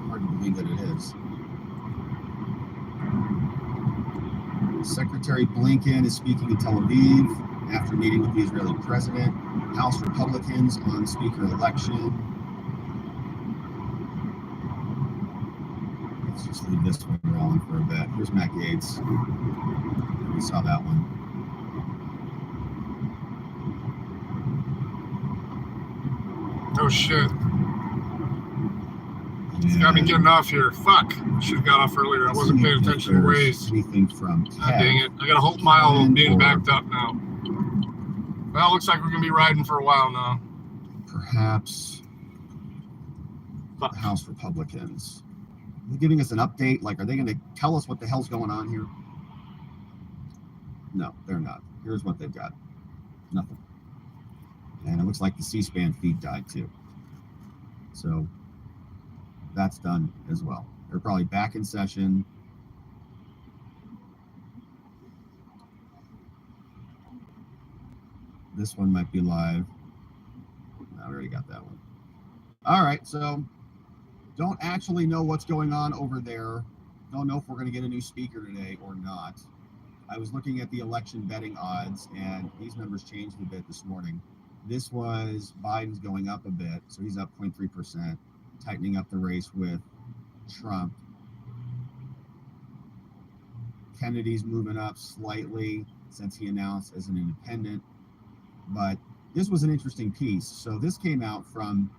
Hard to believe that it is. Secretary Blinken is speaking in Tel Aviv after meeting with the Israeli president. House Republicans on speaker election. Let's just leave this one rolling for a bit. Here's Matt Gaetz. We saw that one. Oh shit. It's got me getting off here. Fuck. Should have got off earlier. I wasn't paying attention to ways. Anything from Dang it. I got a whole mile of being backed up now. Well, looks like we're going to be riding for a while now. Perhaps the House Republicans. Are they giving us an update? Like, are they going to tell us what the hell's going on here? No, they're not. Here's what they've got. Nothing. And it looks like the C-SPAN feed died too. So that's done as well. They're probably back in session. This one might be live. No, we already got that one. All right, so don't actually know what's going on over there. Don't know if we're going to get a new speaker today or not. I was looking at the election betting odds, and these numbers changed a bit this morning. This was Biden's going up a bit, so he's up 0.3%, tightening up the race with Trump. Kennedy's moving up slightly since he announced as an independent. But this was an interesting piece. So this came out from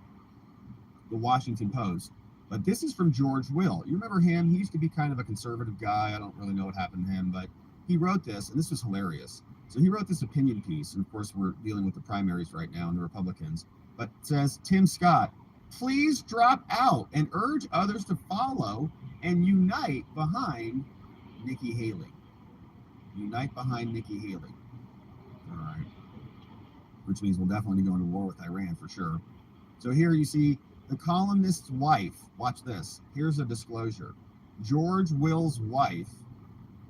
the Washington Post, but this is from George Will. You remember him? He used to be kind of a conservative guy. I don't really know what happened to him, but he wrote this, and this was hilarious. So he wrote this opinion piece, and of course we're dealing with the primaries right now and the Republicans, but it says, Tim Scott, please drop out and urge others to follow and unite behind Nikki Haley. Unite behind Nikki Haley. All right. Which means we'll definitely go into war with Iran for sure. So here you see The columnist's wife, watch this. Here's a disclosure. George Will's wife,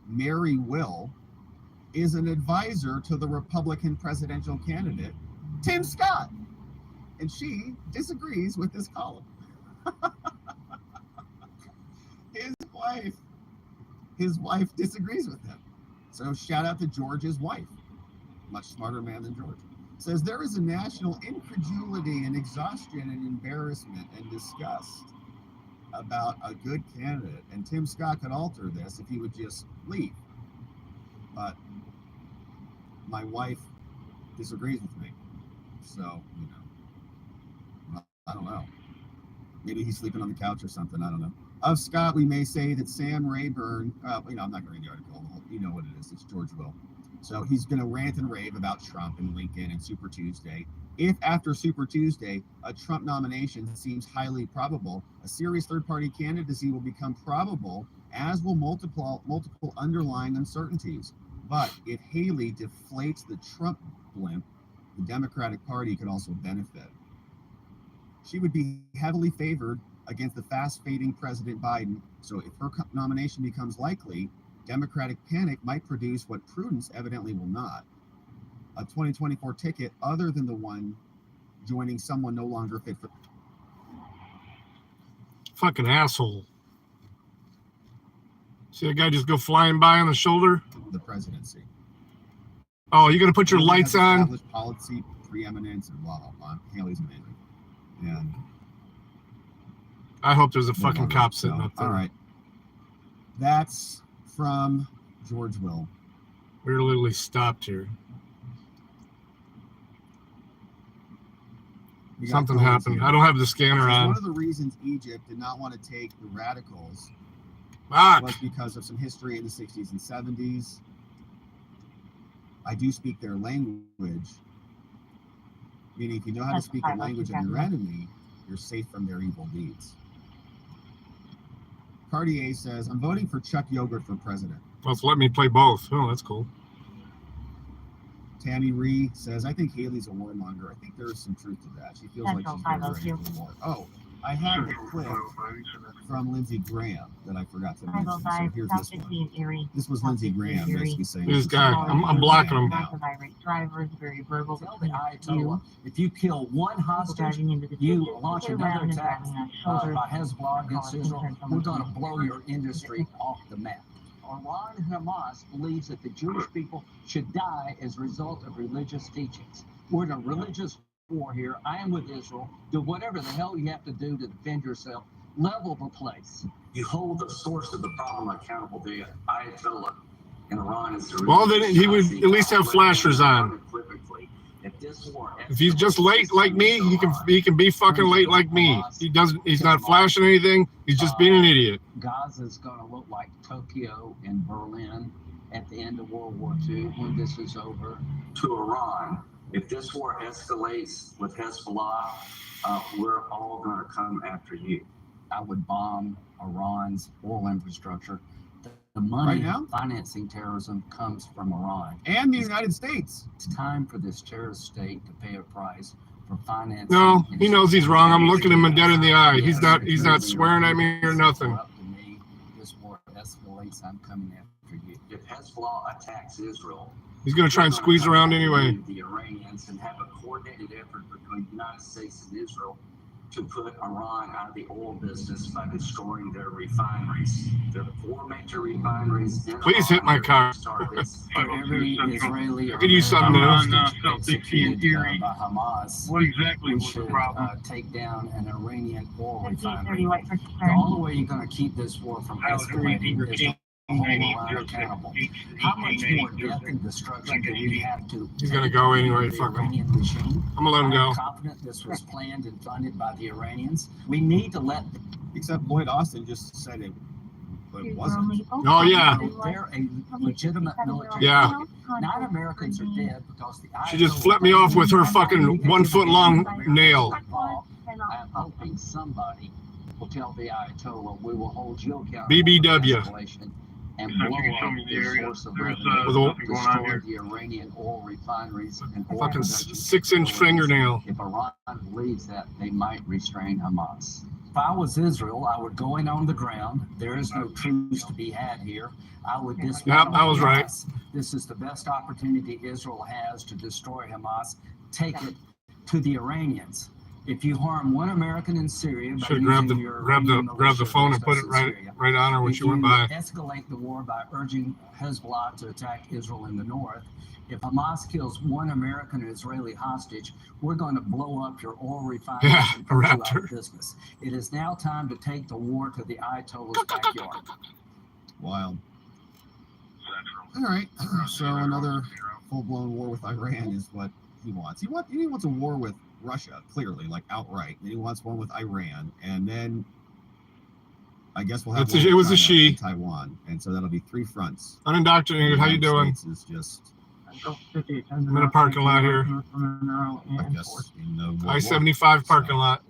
Mary Will, is an advisor to the Republican presidential candidate, Tim Scott. And she disagrees with this column. His wife disagrees with him. So shout out to George's wife. Much smarter man than George. Says there is a national incredulity and exhaustion and embarrassment and disgust about a good candidate. And Tim Scott could alter this if he would just leave. But my wife disagrees with me. So, you know, I don't know. Maybe he's sleeping on the couch or something. I don't know. Of Scott, we may say that Sam Rayburn, you know, I'm not going to read the article. You know what it is. It's George Will. So he's going to rant and rave about Trump and Lincoln and Super Tuesday. If after Super Tuesday, a Trump nomination seems highly probable, a serious third-party candidacy will become probable, as will multiple underlying uncertainties. But if Haley deflates the Trump blimp, the Democratic Party could also benefit. She would be heavily favored against the fast-fading President Biden. So if her nomination becomes likely, Democratic panic might produce what prudence evidently will not. A 2024 ticket other than the one joining someone no longer fit for... Fucking asshole. See that guy just go flying by on the shoulder? The presidency. Oh, you gonna put your lights on? Policy preeminence and blah, blah, blah. Haley's amazing. And I hope there's a fucking cop sitting up there. All right. That's from George Will. We're literally stopped here. Something happened. I don't have the scanner on. One of the reasons Egypt did not want to take the radicals was because of some history in the 60s and 70s. I do speak their language, meaning if you know how to speak the language of your enemy, you're safe from their evil deeds. Cartier says, I'm voting for Chuck Yogurt for president. Let's let me play both. Oh, that's cool. Tammy Ree says, I think Haley's a warmonger. I think there is some truth to that. She feels like she's ready for war. Oh, I have the clip from Lindsey Graham that I forgot to mention. So here's this one. This was Lindsey Graham basically saying, this guy, I'm blocking him. Drivers, very verbal. Tell the Ayatollah, if you kill one hostage, you launch another attack by Hezbollah against Israel, we're going to blow your industry off the map. Iran and Hamas believes that the Jewish people should die as a result of religious teachings. We're in a religious war here. I am with Israel. Do whatever the hell you have to do to defend yourself. Level the place. You hold the source of the problem accountable to the Ayatollah in Iran. Well, then he would at least have flashers on. If he's just late like me, he can be fucking late like me. He's not flashing anything. He's just being an idiot. Gaza's going to look like Tokyo and Berlin at the end of World War II when this is over. To Iran, if this war escalates with Hezbollah, we're all going to come after you. I would bomb Iran's oil infrastructure. The money financing terrorism comes from Iran and the United States. It's time for this terrorist state to pay a price for financing. No, he knows he's wrong. I'm looking him dead in the eye. He's not swearing at me or nothing. This war escalates. I'm coming after you. If Hezbollah attacks Israel, he's going to try and squeeze around anyway. The Iranians and have a coordinated effort between the United States and Israel to put Iran out of the oil business by destroying their refineries. There are 4 major refineries. Please hit my car. Every Israeli I could use something new. by Hamas. What exactly was the problem? Take down an Iranian oil refinery. The only way you're going to keep this war from escalating is to hold Iran accountable. How much more death and destruction do we have to? He's going to go anyway. Fuck him. I'm going to let him go. I'm confident this was planned and funded by the Iranians. We need to let... Except Lloyd Austin just said it, but it wasn't. Oh, yeah. They're a legitimate military. Yeah. Non-Americans are dead because the... She just flipped me off with her fucking 1 foot long nail. I'm hoping somebody will tell the Ayatollah we will hold you accountable. BBW. and So if blow you can show up me the the area, source of there's, revenue, nothing going on destroy here. the Iranian oil refineries and oil Fucking production 6-inch facilities. fingernail. If Iran believes that, they might restrain Hamas. If I was Israel, I would go in on the ground. There is no truce to be had here. I would dismantle I was Hamas. right. This is the best opportunity Israel has to destroy Hamas. Take it to the Iranians. If you harm one American in Syria, by Should grab using the your grab the Iranian grab the militia phone and against put us it in right Syria, on her when if she went by. escalate the war by urging Hezbollah to attack Israel in the north, if Hamas kills one American or Israeli hostage, we're going to blow up your oil refineries and put you out of business. It is now time to take the war to the Ayatollah's backyard. Wild. All right. So another full-blown war with Iran is what he wants. He wants a war with Russia, clearly, like outright. Then he wants one with Iran, and then I guess we'll have It was a China she. and Taiwan, and so that'll be 3 fronts. Unindoctrinated, how you doing? Is just I'm in a parking lot here. I guess in the I-75 parking lot.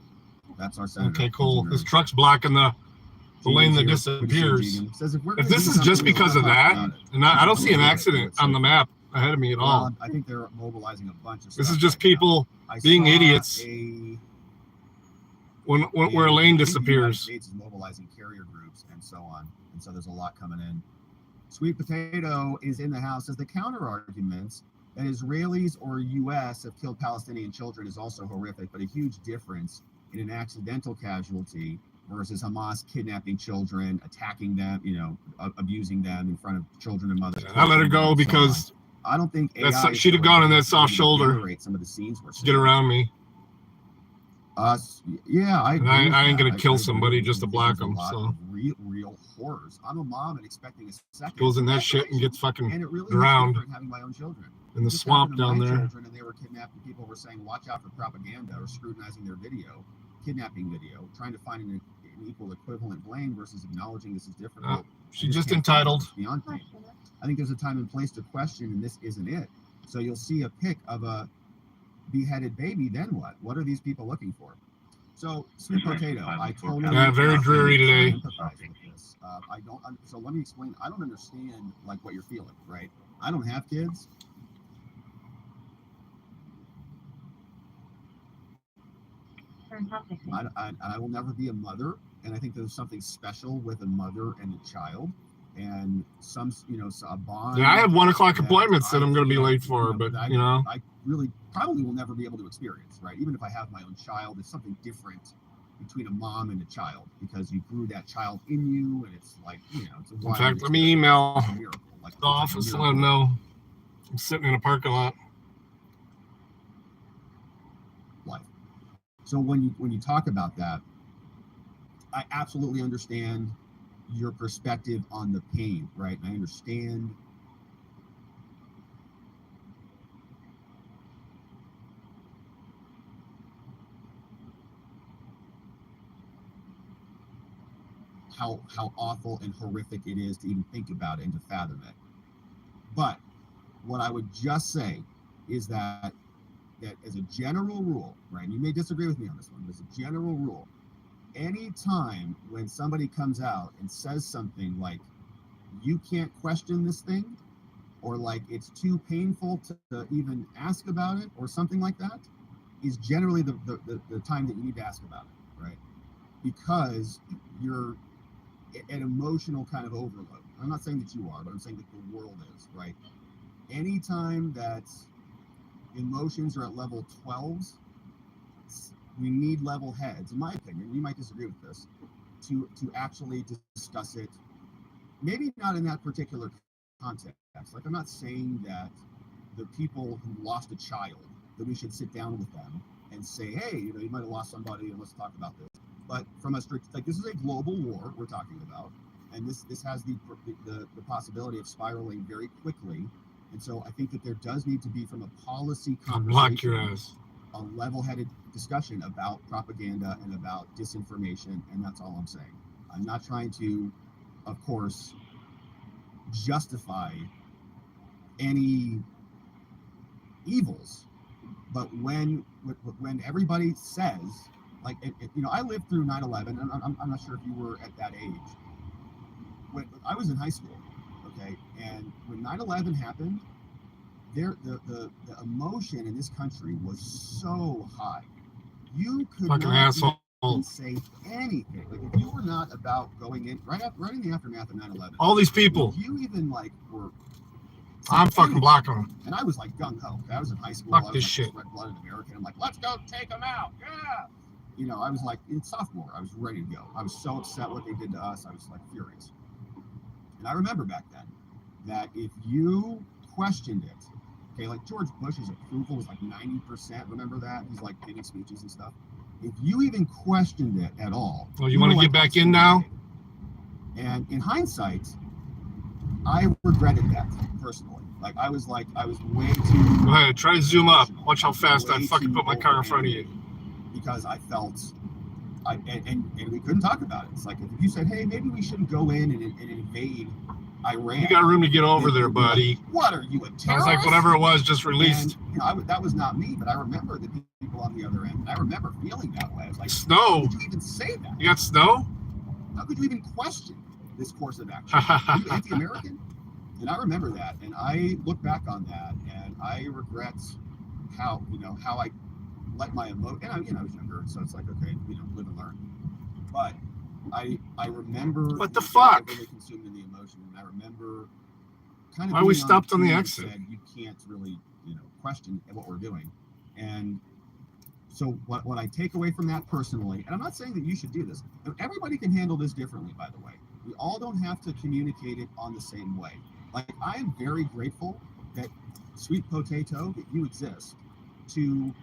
That's our senator. Okay, cool. This truck's blocking the lane that disappears. If this is just because of that, and I don't see an accident on the map ahead of me at all. I think they're mobilizing a bunch of stuff. This is just people being idiots where a lane disappears. The United States is mobilizing carrier groups and so on, and so there's a lot coming in. Sweet Potato is in the house as the counter arguments that Israelis or U.S. have killed Palestinian children is also horrific, but a huge difference in an accidental casualty versus Hamas kidnapping children, attacking them, abusing them in front of children and mothers. I let her go because I don't think she'd have gone in that soft shoulder. Some of the scenes we're get around me. Yeah, I ain't gonna kill somebody just to block them. So real horrors. I'm a mom and expecting a second. Goes in that shit and gets fucking and it really drowned having my own children in the swamp down there. And they were kidnapped, and people were saying, "Watch out for propaganda," or scrutinizing their video, kidnapping video, trying to find an equal equivalent blame versus acknowledging this is difficult. She's just entitled. Beyond pain. I think there's a time and place to question, and this isn't it. So you'll see a pic of a beheaded baby. Then what? What are these people looking for? So, Sweet Potato, I totally very dreary today. I don't. So let me explain. I don't understand like what you're feeling, right? I don't have kids. I will never be a mother, and I think there's something special with a mother and a child, and a bond. Yeah, I have 1 o'clock appointments that I'm going to be late for, but I really probably will never be able to experience, right? Even if I have my own child, there's something different between a mom and a child because you grew that child in you, and it's like it's a in fact, let me email the office and let them know I'm sitting in a parking lot. Life. So when you talk about that, I absolutely understand your perspective on the pain, right? And I understand how awful and horrific it is to even think about it and to fathom it. But what I would just say is that as a general rule, right, and you may disagree with me on this one, but as a general rule, any time when somebody comes out and says something like, you can't question this thing, or like it's too painful to even ask about it, or something like that, is generally the time that you need to ask about it, right? Because you're an emotional kind of overload. I'm not saying that you are, but I'm saying that the world is, right? Anytime that emotions are at level 12s, we need level heads, in my opinion. You might disagree with this, to actually discuss it. Maybe not in that particular context. Like, I'm not saying that the people who lost a child, that we should sit down with them and say, hey, you might have lost somebody and let's talk about this. But from a strict, like, this is a global war we're talking about, and this has the possibility of spiraling very quickly. And so I think that there does need to be, from a policy conversation, a level-headed discussion about propaganda and about disinformation, and that's all I'm saying. I'm not trying to, of course, justify any evils, but when everybody says, like, I lived through 9/11, and I'm not sure if you were at that age. When I was in high school, Okay, and when 9/11 happened, the emotion in this country was so high. You could Fucking not asshole. even say anything. Like if you were not about going in right in the aftermath of 9/11. All these people. You even like were. I'm fucking blocking them. And I was like gung ho. I was in high school. Fuck I was this like shit. red-blooded American. I'm like, let's go take them out. Yeah. You know, I was like in sophomore. I was ready to go. I was so upset what they did to us. I was like furious. And I remember back then that if you questioned it, okay, like George Bush's approval was like 90%. Remember that? He's like giving speeches and stuff. If you even questioned it at all. Oh, you want to get back in now? And in hindsight, I regretted that personally. Like I was way too. Go ahead, try to zoom up. Watch how fast I fucking put my car in front of you. Because I felt, and we couldn't talk about it. It's like if you said, hey, maybe we shouldn't go in and invade Iran. You got room to get over there, buddy. Like, what are you, a terrorist? Sounds like whatever it was just released. And, you know, that was not me, but I remember the people on the other end. And I remember feeling that way. I was like, snow. How could you even say that? You got snow? How could you even question this course of action? Are you anti-American? And I remember that, and I look back on that, and I regret how I let my emotion. And I was younger, so it's like, okay, live and learn. But I remember what the fuck really consumed in the emotion, and I remember kind of why we stopped on the exit. Said, you can't really question what we're doing, and so what I take away from that personally, and I'm not saying that you should do this. Everybody can handle this differently, by the way. We all don't have to communicate it on the same way. Like, I am very grateful that Sweet Potato, that you exist to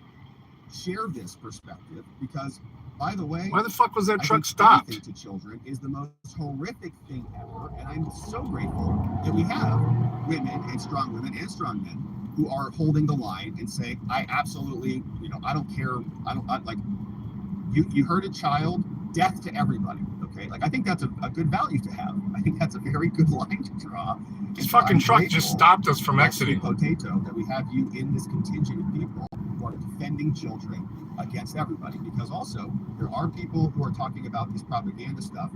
share this perspective, because, by the way, why the fuck was that truck stopped? To children is the most horrific thing ever, and I'm so grateful that we have women and strong men who are holding the line and saying, I absolutely, I don't care, you hurt a child, death to everybody. Okay, like I think that's a good value to have. I think that's a very good line to draw. This fucking truck just stopped us from exiting. Potato, that we have you in this contingent of people who are defending children against everybody, because also there are people who are talking about this propaganda stuff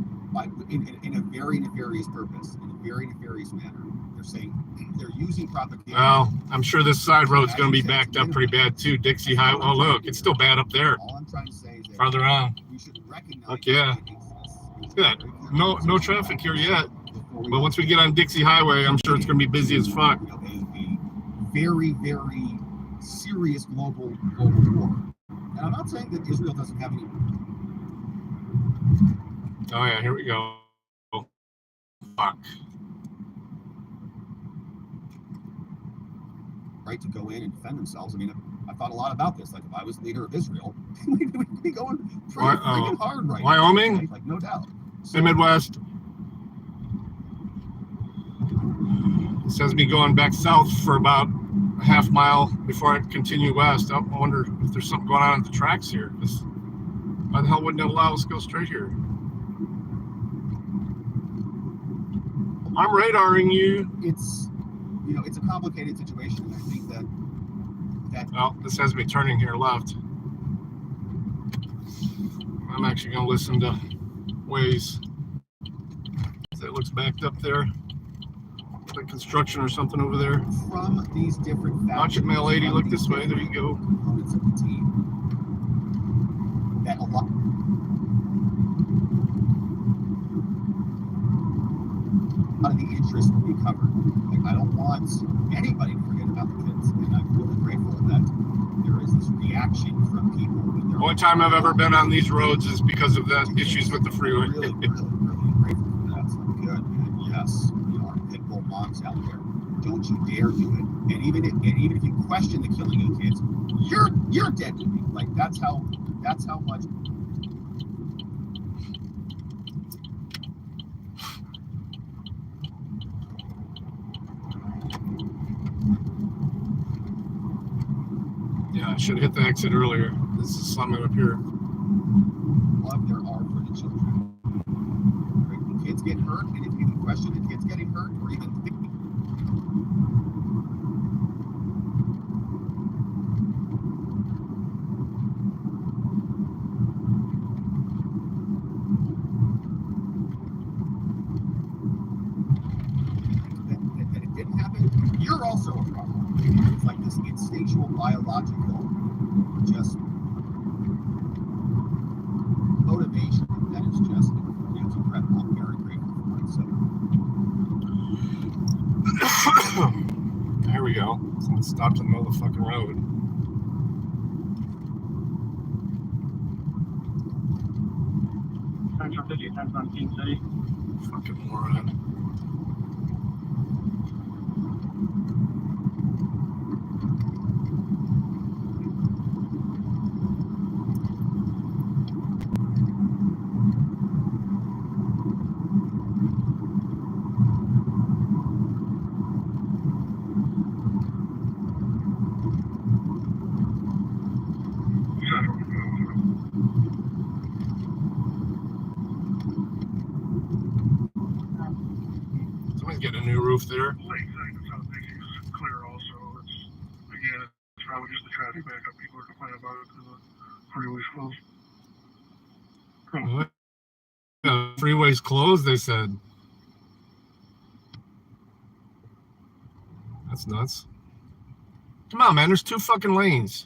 in a very nefarious purpose, in a very nefarious manner. They're saying they're using propaganda. Well, I'm sure this side road's going to be backed up pretty bad too. Dixie Highway. Oh, look, it's still bad up there. All I'm trying to say is that farther on. We should recognize. Fuck yeah. Good. No traffic here yet. But once we get on Dixie Highway, I'm sure it's going to be busy as fuck. A very, very serious global war. And I'm not saying that Israel doesn't have any. Oh yeah, here we go. Fuck. Right to go in and defend themselves. I mean, I thought a lot about this. Like, if I was leader of Israel, we'd be going pretty freaking hard right Wyoming? now. Like, no doubt. So, Midwest. It says me going back south for about a half mile before I continue west. I wonder if there's something going on at the tracks here. Why the hell wouldn't it allow us to go straight here? I'm radaring you. It's a complicated situation. And I think that well, this has me turning here left. I'm actually going to listen to Waze. It looks backed up there. Like construction or something over there. From these different watch it, mail lady. Look this way. There you go. Components of the team. That a lot. Of the interest will be covered. Like, I don't want anybody to forget about the kids, and I'm really grateful that there is this reaction from people. The only time I've ever been on these roads is because of the issues with the freeway. Really grateful for that. So good, man. Yes, our pit bull moms out there. Don't you dare do it. And even if you question the killing of kids, you're dead to me. Like, that's how much. Yeah, I should have hit the exit earlier. This is slamming up here. Love there are for the children. Right? The kids get hurt, and if you even question the kids getting hurt, or even thinking. It's like this instinctual, biological, just motivation that is just, it's incredible. I'm very grateful for it. So There we go. Someone stopped in the middle of the fucking road. Central 50, 10 on King City. Fucking moron. Somebody's getting a new roof there. Clear also. It's probably just the traffic backup. People are complaining about it because the freeway's closed. What? Yeah, freeway's closed, they said. That's nuts. Come on, man. There's 2 fucking lanes.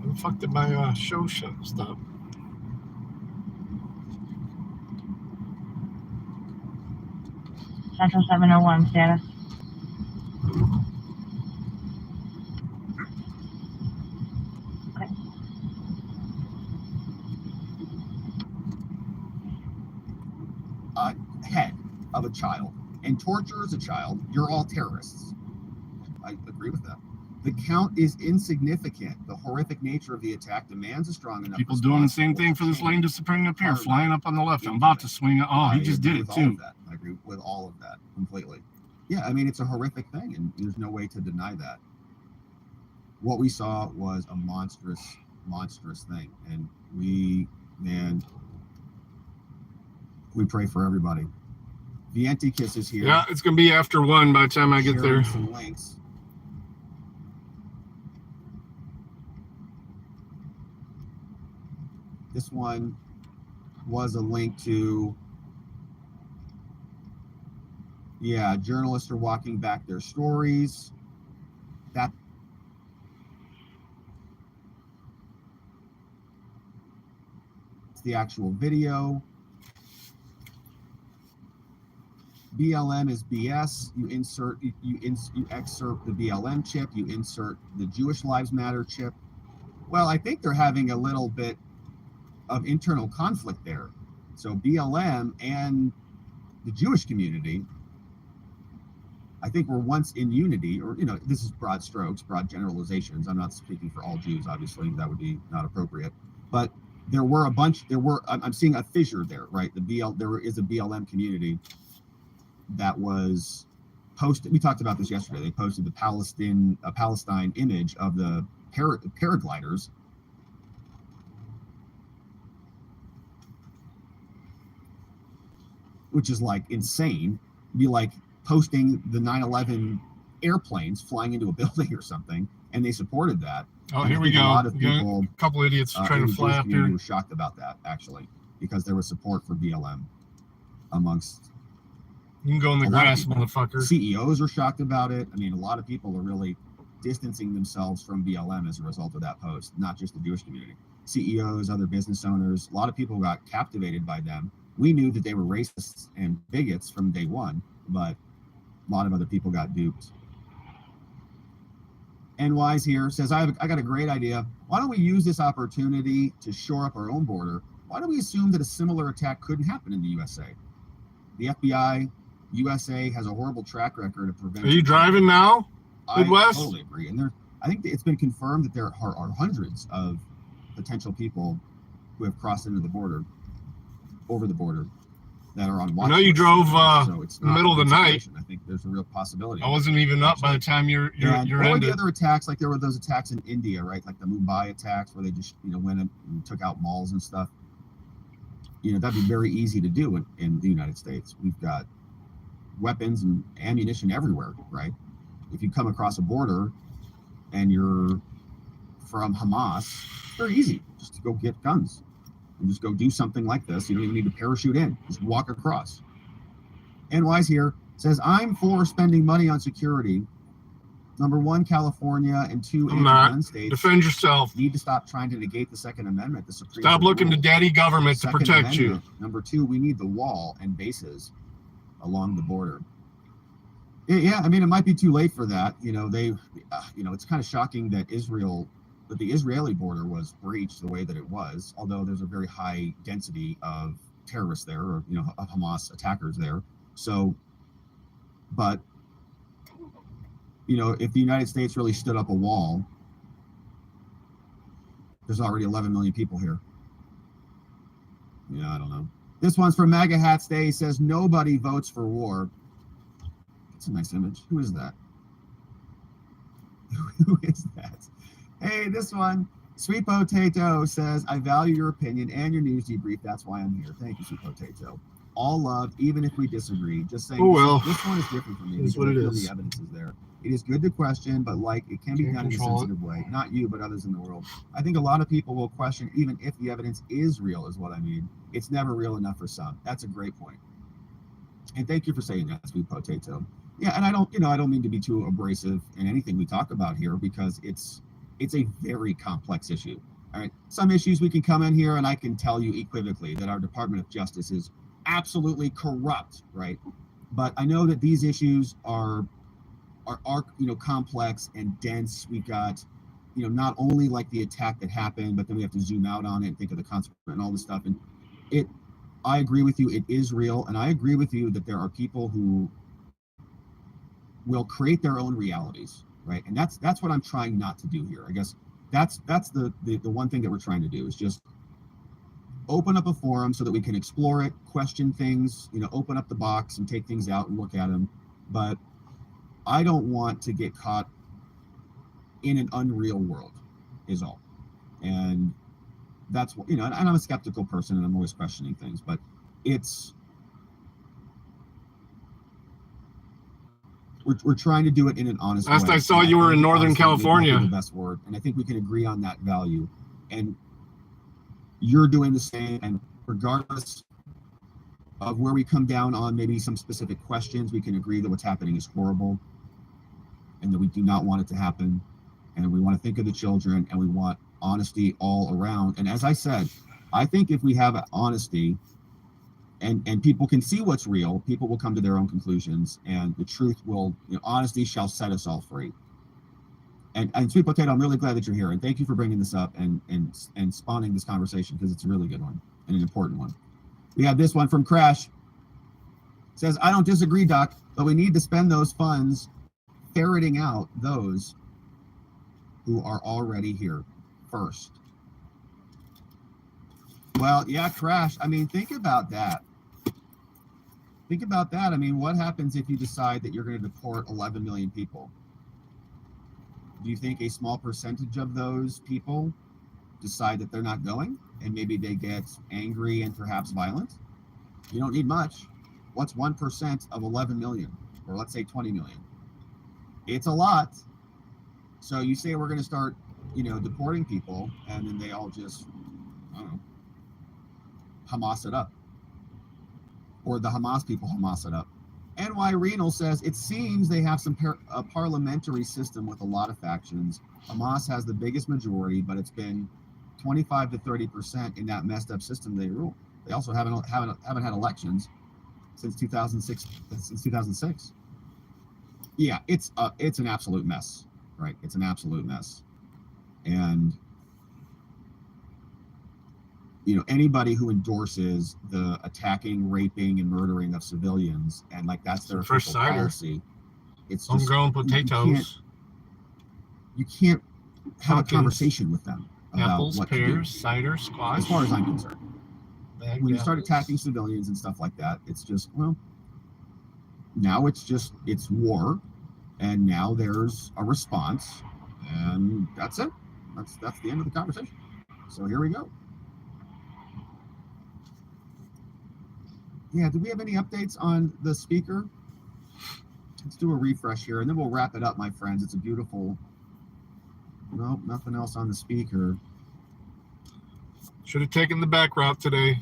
Where the fuck did my show stop? Central 701 status. Okay. Head of a child and torture as a child, you're all terrorists. I agree with that. The count is insignificant. The horrific nature of the attack demands a strong enough People doing the same thing for this lane disappearing up here, flying up on the left. I'm about to swing it. Oh, he just did it too. I agree with all of that completely. Yeah, I mean, it's a horrific thing, and there's no way to deny that. What we saw was a monstrous thing, and we pray for everybody. The Anti-Kiss is here. Yeah, it's gonna be after 1 by the time I get there. Some links. This one was a link to, journalists are walking back their stories. That's the actual video. BLM is BS. You excerpt the BLM chip. You insert the Jewish Lives Matter chip. Well, I think they're having a little bit of internal conflict there. So BLM and the Jewish community, I think, were once in unity, or, this is broad strokes, broad generalizations. I'm not speaking for all Jews, obviously, that would be not appropriate. But I'm seeing a fissure there, right? There is a BLM community that was posted. We talked about this yesterday. They posted the Palestine image of the paragliders. Which is like insane. Be like posting the 9/11 airplanes flying into a building or something, and they supported that. Oh, and here we go. A lot of people, a couple idiots trying to fly up here. Were shocked about that, actually, because there was support for BLM amongst. You can go in the grass, motherfucker. CEOs are shocked about it. I mean, a lot of people are really distancing themselves from BLM as a result of that post, not just the Jewish community. CEOs, other business owners, a lot of people got captivated by them. We knew that they were racists and bigots from day one, but a lot of other people got duped. NY's here, says, I got a great idea. Why don't we use this opportunity to shore up our own border? Why don't we assume that a similar attack couldn't happen in the USA? The FBI, USA has a horrible track record of preventing. Are you driving now, Midwest? I totally agree. And I think it's been confirmed that there are hundreds of potential people who have crossed into the border, over the border. that are on I watch. know you lists. drove So it's in the middle of the night. I think there's a real possibility. I wasn't even up by the time you're or ended. the other attacks, like there were those attacks in India, right? Like the Mumbai attacks where they just went in and took out malls and stuff. That'd be very easy to do in the United States. We've got weapons and ammunition everywhere, right? If you come across a border and you're from Hamas, it's very easy just to go get guns and just go do something like this. You don't even need to parachute in, just walk across. NY's here says, I'm for spending money on security. Number one, California, and two, anti-gun states. Defend yourself. Need to stop trying to negate the Second Amendment. The Supreme Stop Court looking to ruled. daddy government to Second protect Amendment. you. Number two, we need the wall and bases along the border. Yeah, I mean, it might be too late for that. It's kind of shocking that the Israeli border was breached the way that it was, although there's a very high density of terrorists there, or of Hamas attackers there. So, but if the United States really stood up a wall, there's already 11 million people here. I don't know. This one's from MAGA Hats Day. He says, nobody votes for war. That's a nice image. Who is that? Who is that? Hey, this one, Sweet Potato says, I value your opinion and your news debrief. That's why I'm here. Thank you, Sweet Potato. All love, even if we disagree. Just saying, this one is different for me. Is what it is. The evidence is there. It is good to question, but it can be done in a sensitive way. Not you, but others in the world. I think a lot of people will question even if the evidence is real, is what I mean. It's never real enough for some. That's a great point. And thank you for saying that, Sweet Potato. Yeah, and I don't mean to be too abrasive in anything we talk about here, because it's a very complex issue. All right, some issues we can come in here and I can tell you equivocally that our Department of Justice is absolutely corrupt, right? But I know that these issues are complex and dense. We've got not only like the attack that happened, but then we have to zoom out on it and think of the consequence and all this stuff. And I agree with you, it is real, and I agree with you that there are people who will create their own realities, right? And that's what I'm trying not to do here. I guess that's the one thing that we're trying to do, is just open up a forum so that we can explore it, question things, open up the box and take things out and look at them. But I don't want to get caught in an unreal world, is all. And that's what, and I'm a skeptical person and I'm always questioning things, but we're trying to do it in an honest way. Last I saw, you were in Northern California. The best word, and I think we can agree on that value. And you're doing the same, and regardless of where we come down on maybe some specific questions, we can agree that what's happening is horrible and that we do not want it to happen, and we want to think of the children, and we want honesty all around. And as I said, I think if we have honesty and people can see what's real, people will come to their own conclusions, and the truth will, honesty shall set us all free. And Sweet Potato, I'm really glad that you're here, and thank you for bringing this up and spawning this conversation, because it's a really good one and an important one. We have this one from Crash. It says, I don't disagree, Doc, but we need to spend those funds ferreting out those who are already here first. Well, yeah, Crash. I mean, think about that. Think about that. I mean, what happens if you decide that you're going to deport 11 million people? Do you think a small percentage of those people decide that they're not going, and maybe they get angry and perhaps violent? You don't need much. What's 1% of 11 million, or let's say 20 million? It's a lot. So you say we're going to start, deporting people, and then they all just, I don't know, Hamas it up. Or the Hamas people Hamas it up. NY Renal says, it seems they have a parliamentary system with a lot of factions. Hamas has the biggest majority, but it's been 25 to 30% in that messed up system they rule. They also haven't had elections since 2006. Yeah, it's an absolute mess, right? It's an absolute mess. And anybody who endorses the attacking, raping, and murdering of civilians, and like that's their official policy, it's just homegrown potatoes. You can't have a conversation with them about apples, what pears, to do, cider, squash. as far as I'm concerned. when you start attacking civilians and stuff like that, it's just, well, now it's war, and now there's a response, and that's it. That's the end of the conversation. So here we go. Yeah, do we have any updates on the speaker? Let's do a refresh here, and then we'll wrap it up, my friends. It's a beautiful... Nope, nothing else on the speaker. Should have taken the back route today.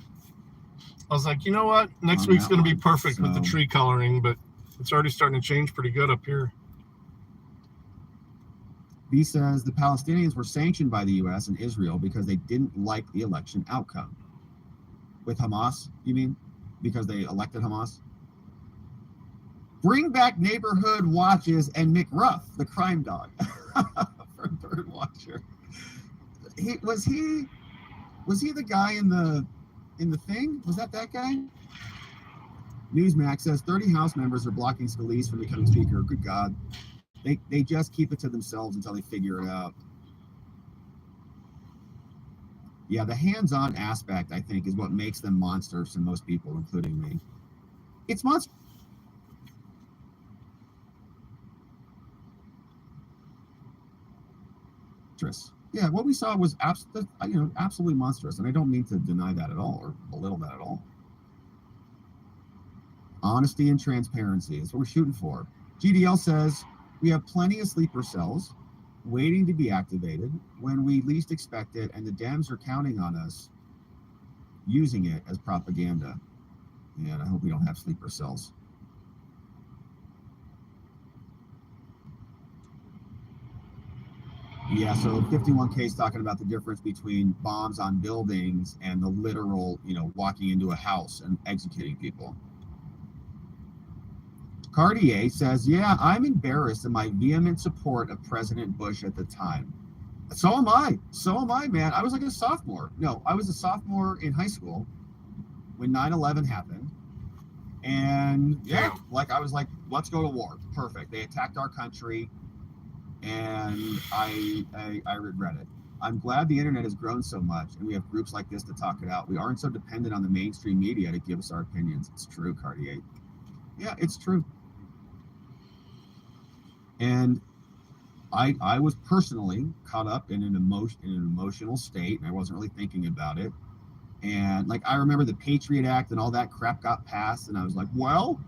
I was like, you know what? Next week's going to be perfect with the tree coloring, but it's already starting to change pretty good up here. B says the Palestinians were sanctioned by the U.S. and Israel because they didn't like the election outcome. With Hamas, you mean? Because they elected Hamas? Bring back neighborhood watches and McRuff, the crime dog. For Bird Watcher. Was he the guy in the thing? Was that guy? Newsmax says 30 House members are blocking Scalise from becoming Speaker. Good God. They just keep it to themselves until they figure it out. Yeah, the hands-on aspect, I think, is what makes them monsters to most people, including me. It's monstrous. Yeah, what we saw was absolutely monstrous, and I don't mean to deny that at all or belittle that at all. Honesty and transparency is what we're shooting for. GDL says we have plenty of sleeper cells waiting to be activated when we least expect it, and the Dems are counting on us using it as propaganda. And I hope we don't have sleeper cells. Yeah, so 51K is talking about the difference between bombs on buildings and the literal, walking into a house and executing people. Cartier says, yeah, I'm embarrassed in my vehement support of President Bush at the time. So am I, man. I was like a sophomore. No, I was a sophomore in high school when 9/11 happened. And yeah, I was like, let's go to war. Perfect. They attacked our country. And I regret it. I'm glad the internet has grown so much and we have groups like this to talk it out. We aren't so dependent on the mainstream media to give us our opinions. It's true, Cartier. Yeah, it's true. And I was personally caught up in an emotional state, and I wasn't really thinking about it. And I remember the Patriot Act and all that crap got passed, and I was like, well,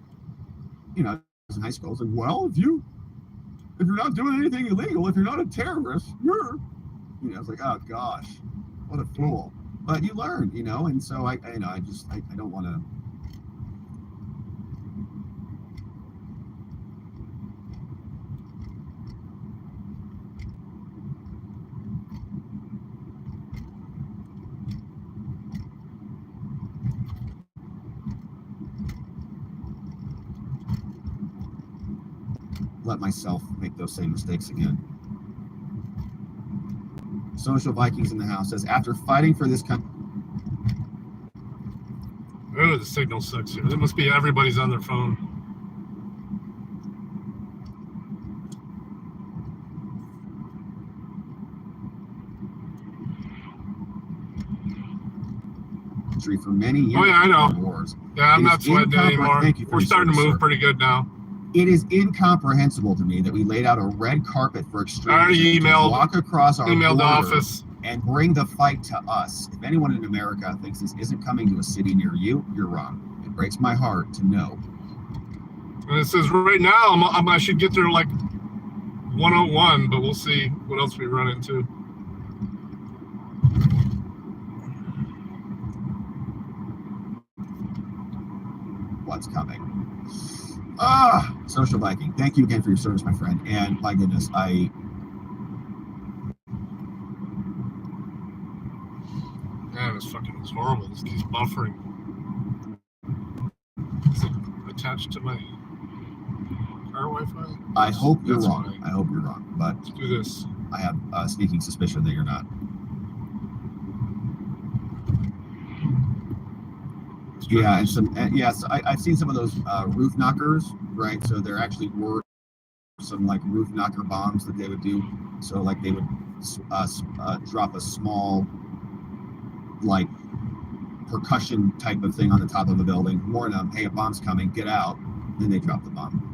I was in high school. I was like, well, if you're not doing anything illegal, if you're not a terrorist, you're, I was like, oh gosh, what a fool. But you learn, and so I don't want to. Let myself make those same mistakes again. Social Vikings in the house says, after fighting for this country. Oh, the signal sucks here. It must be everybody's on their phone. For many years. Oh yeah, I know. Wars. Yeah, I'm not sweating it anymore. We're starting to move sir. Pretty good now. It is incomprehensible to me that we laid out a red carpet for extremism to walk across our border office and bring the fight to us. If anyone in America thinks this isn't coming to a city near you, you're wrong. It breaks my heart to know. And it says right now I should get there like 101, but we'll see what else we run into. What's coming? Social Viking, thank you again for your service, my friend. And my goodness, man, it's horrible. This keeps buffering. Is it attached to my car Wi-Fi? I hope you're wrong. I hope you're wrong. But let's do this. I have a sneaking suspicion that you're not. Yeah, and yes, I've seen some of those roof knockers, right? So there actually were some roof knocker bombs that they would do. So they would drop a small percussion type of thing on the top of a building, warn them, hey, a bomb's coming, get out. Then they drop the bomb.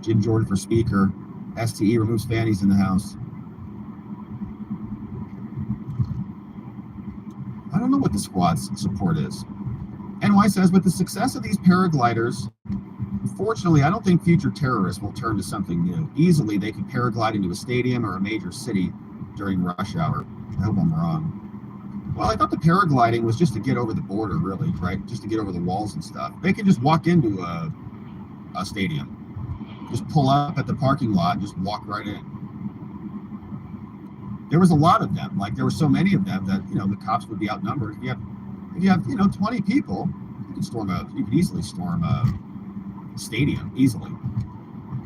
Jim Jordan for speaker. STE removes fannies in the house. I don't know what the squad's support is. NY says, with the success of these paragliders, unfortunately, I don't think future terrorists will turn to something new. Easily, they could paraglide into a stadium or a major city during rush hour. I hope I'm wrong. Well, I thought the paragliding was just to get over the border, really, right? Just to get over the walls and stuff. They could just walk into a stadium. Just pull up at the parking lot and just walk right in. There was a lot of them. Like, there were so many of them that, you know, the cops would be outnumbered. If you have, you know, 20 people, you could easily storm a stadium, easily,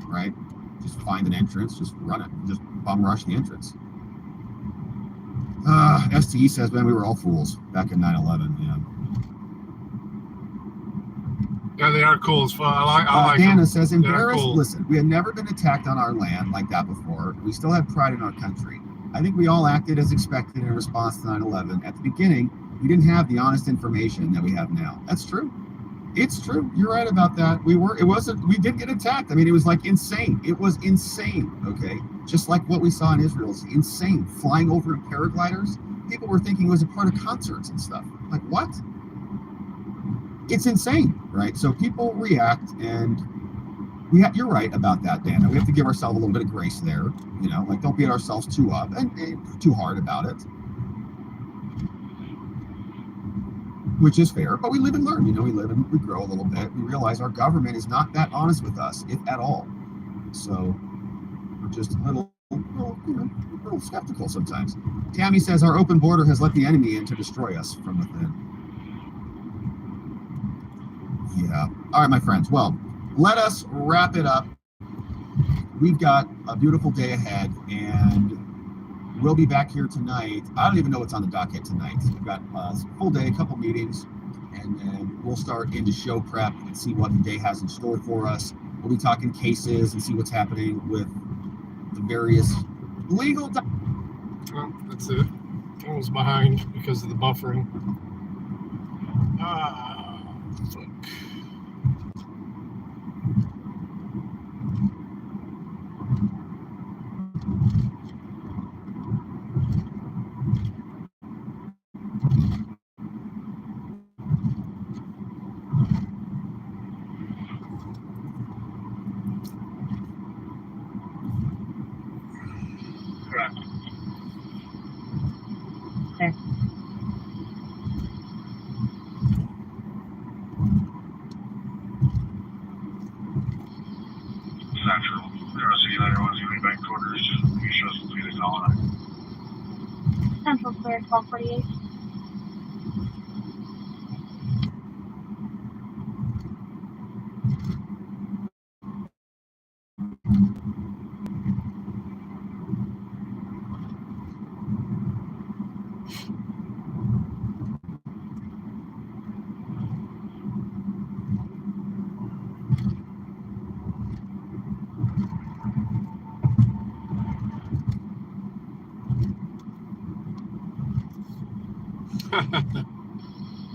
right? Just find an entrance, just run it, just bum rush the entrance. STE says, man, we were all fools back in 9/11. Yeah, they are cool as fuck. I like Dana them. says, embarrassed. Cool. Listen, we had never been attacked on our land like that before. We still have pride in our country. I think we all acted as expected in response to 9/11. At the beginning, we didn't have the honest information that we have now. That's true. It's true. You're right about that. We did get attacked. I mean, it was like insane. It was insane. Okay. Just like what we saw in Israel is insane. Flying over in paragliders. People were thinking it was a part of concerts and stuff. Like, what? It's insane, right? So people react, and you're right about that, Dana. We have to give ourselves a little bit of grace there. You know, like, don't beat ourselves too up and too hard about it. Which is fair, but we live and learn. You know, we live and we grow a little bit. We realize our government is not that honest with us, if at all. So we're just a little skeptical sometimes. Tammy says our open border has let the enemy in to destroy us from within. Yeah. All right, my friends. Well, let us wrap it up. We've got a beautiful day ahead, and we'll be back here tonight. I don't even know what's on the docket tonight. We've got a full day, a couple meetings, and then we'll start into show prep and see what the day has in store for us. We'll be talking cases and see what's happening with the various legal. Well, that's it. I was behind because of the buffering. Fuck. Okay. Central. 0C91 Bank Quarters. You show some Phoenix Holiday. Central Clear 1248.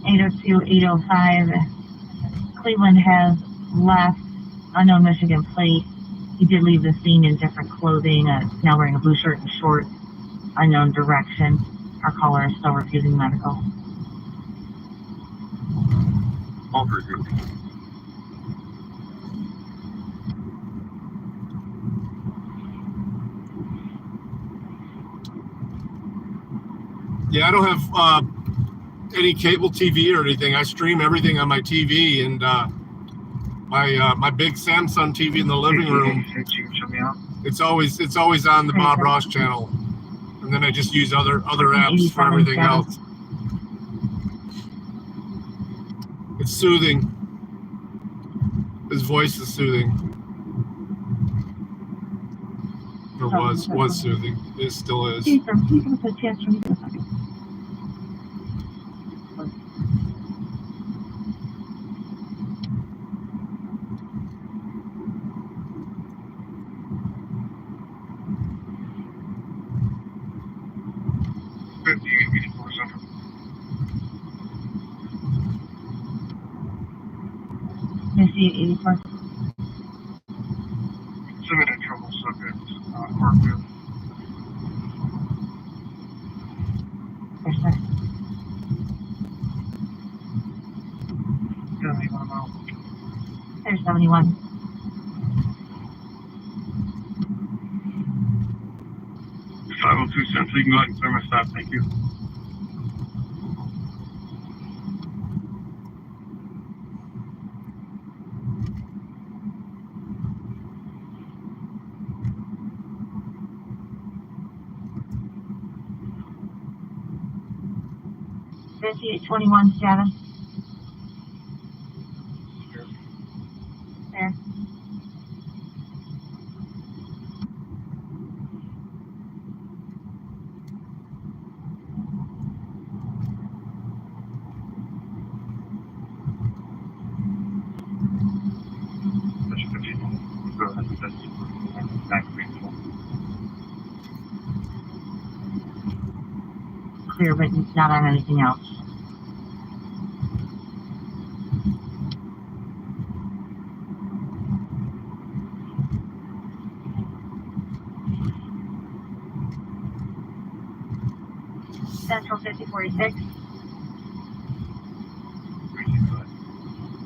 (802) 805. Cleveland has left. Unknown Michigan plate. He did leave the scene in different clothing. Now wearing a blue shirt and shorts. Unknown direction. Our caller is still refusing medical. All for you. Yeah, I don't have any cable TV or anything. I stream everything on my TV, and my big Samsung TV in the living room. It's always on the Bob Ross channel, and then I just use other apps for everything else. It's soothing. His voice is soothing. Or was soothing. It still is. 5884. Submit a trouble subject, Parkview. Yes, sir. 71 mile. There's 71. $502, you can go ahead and clear my stop, thank you. $5821 status. There. Clear, but it's not on anything else. Central 5046.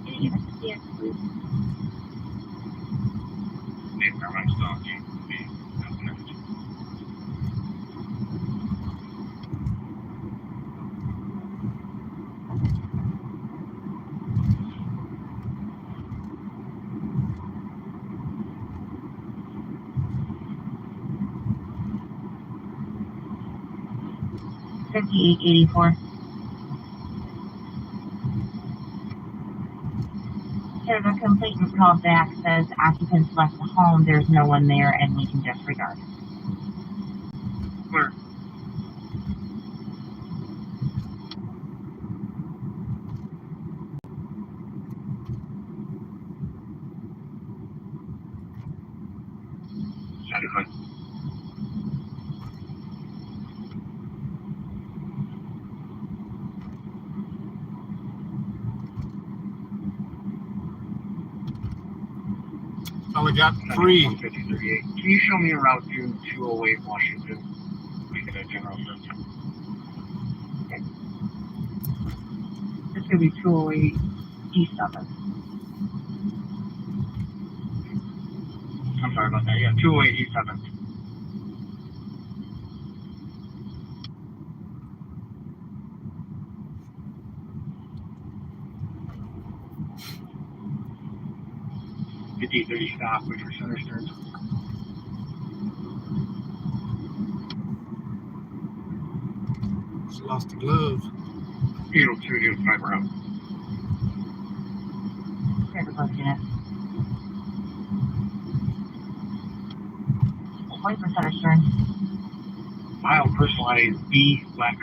Can you give us a CX, please? $5884. Sir, the complainant called back says occupants left the home, there's no one there, and we can disregard. Clear. Satisfied. Only got 3. 5038. Can you show me a route to 208 Washington? Make it a general sense. It's going to be 208 east of us. I'm sorry about that. Yeah, 208 East 7th. The D30 stop, which for center stern. She lost the glove. 802 to fiber out. Clear the bus unit. Wait for center stern. Mile personalized B Flex.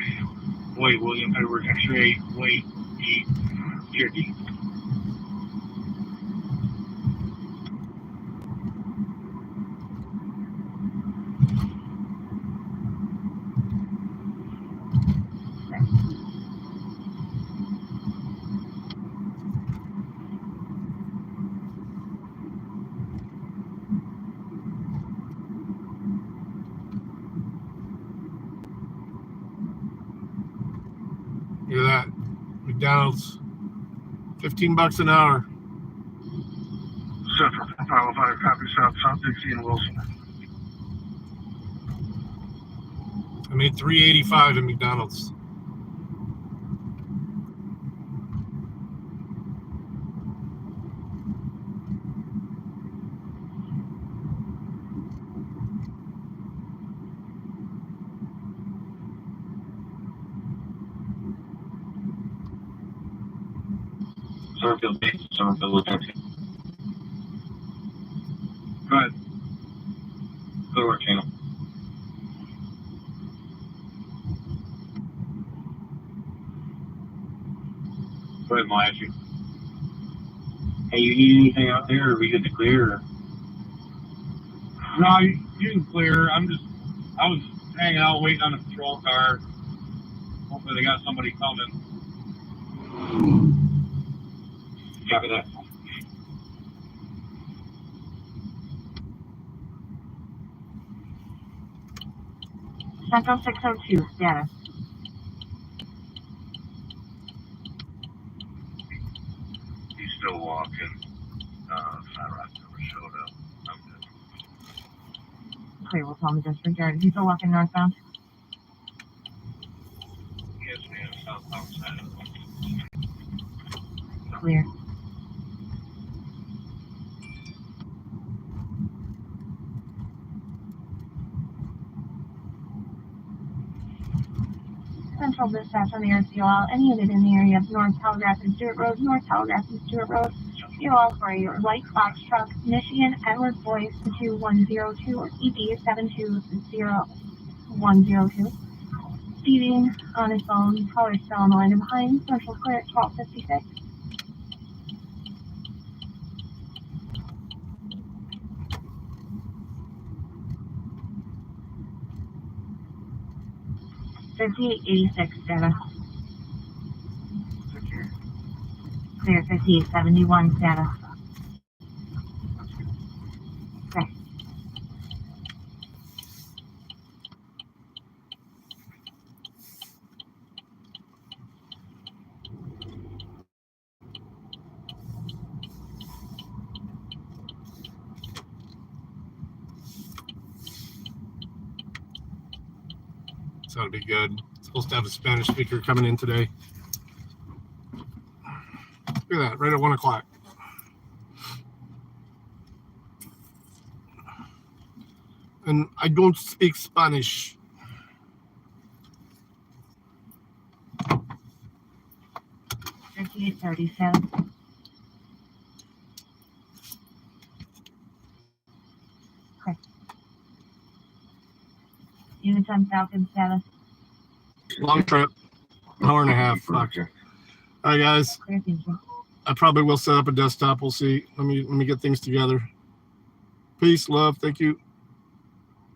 Boy, William Edward X-ray. Wait, E. Cherokee. Look at that. McDonald's. $15 an hour. Central 505, copy South Dixie and Wilson. I made $3.85 at McDonald's. Summerfield base, Summerfield with taxi. Go ahead. Clearwater channel. Go ahead, Maya. Hey, you need anything out there, or are we good to clear? Or? No, you can clear. I was hanging out waiting on a patrol car. Hopefully they got somebody coming. Copy that. Central 602, status. He's still walking. Flat Rock never showed up. I'm good. Clear, we'll tell him disregard. He's still walking northbound. Yes, ma'am. Southbound side of the Clear. Central dispatch on the RCOL. Any unit in the area of North Telegraph and Stewart Road, North Telegraph and Stewart Road. COL for a light box truck, Michigan Edward Boyce 2102 or ED 7200102. Speeding on his phone, caller still on the line and behind. Central clear at 1256. $58.86 data. Clear. $58.71 data. Okay. So that'll be good. Supposed to have a Spanish speaker coming in today. Look at that, right at 1 o'clock. And I don't speak Spanish. $58.37. Okay. Units on Falcon status. Long trip. Hour and a half. Fuck. All right, guys. Clear, thank you. I probably will set up a desktop. We'll see. Let me get things together. Peace, love. Thank you.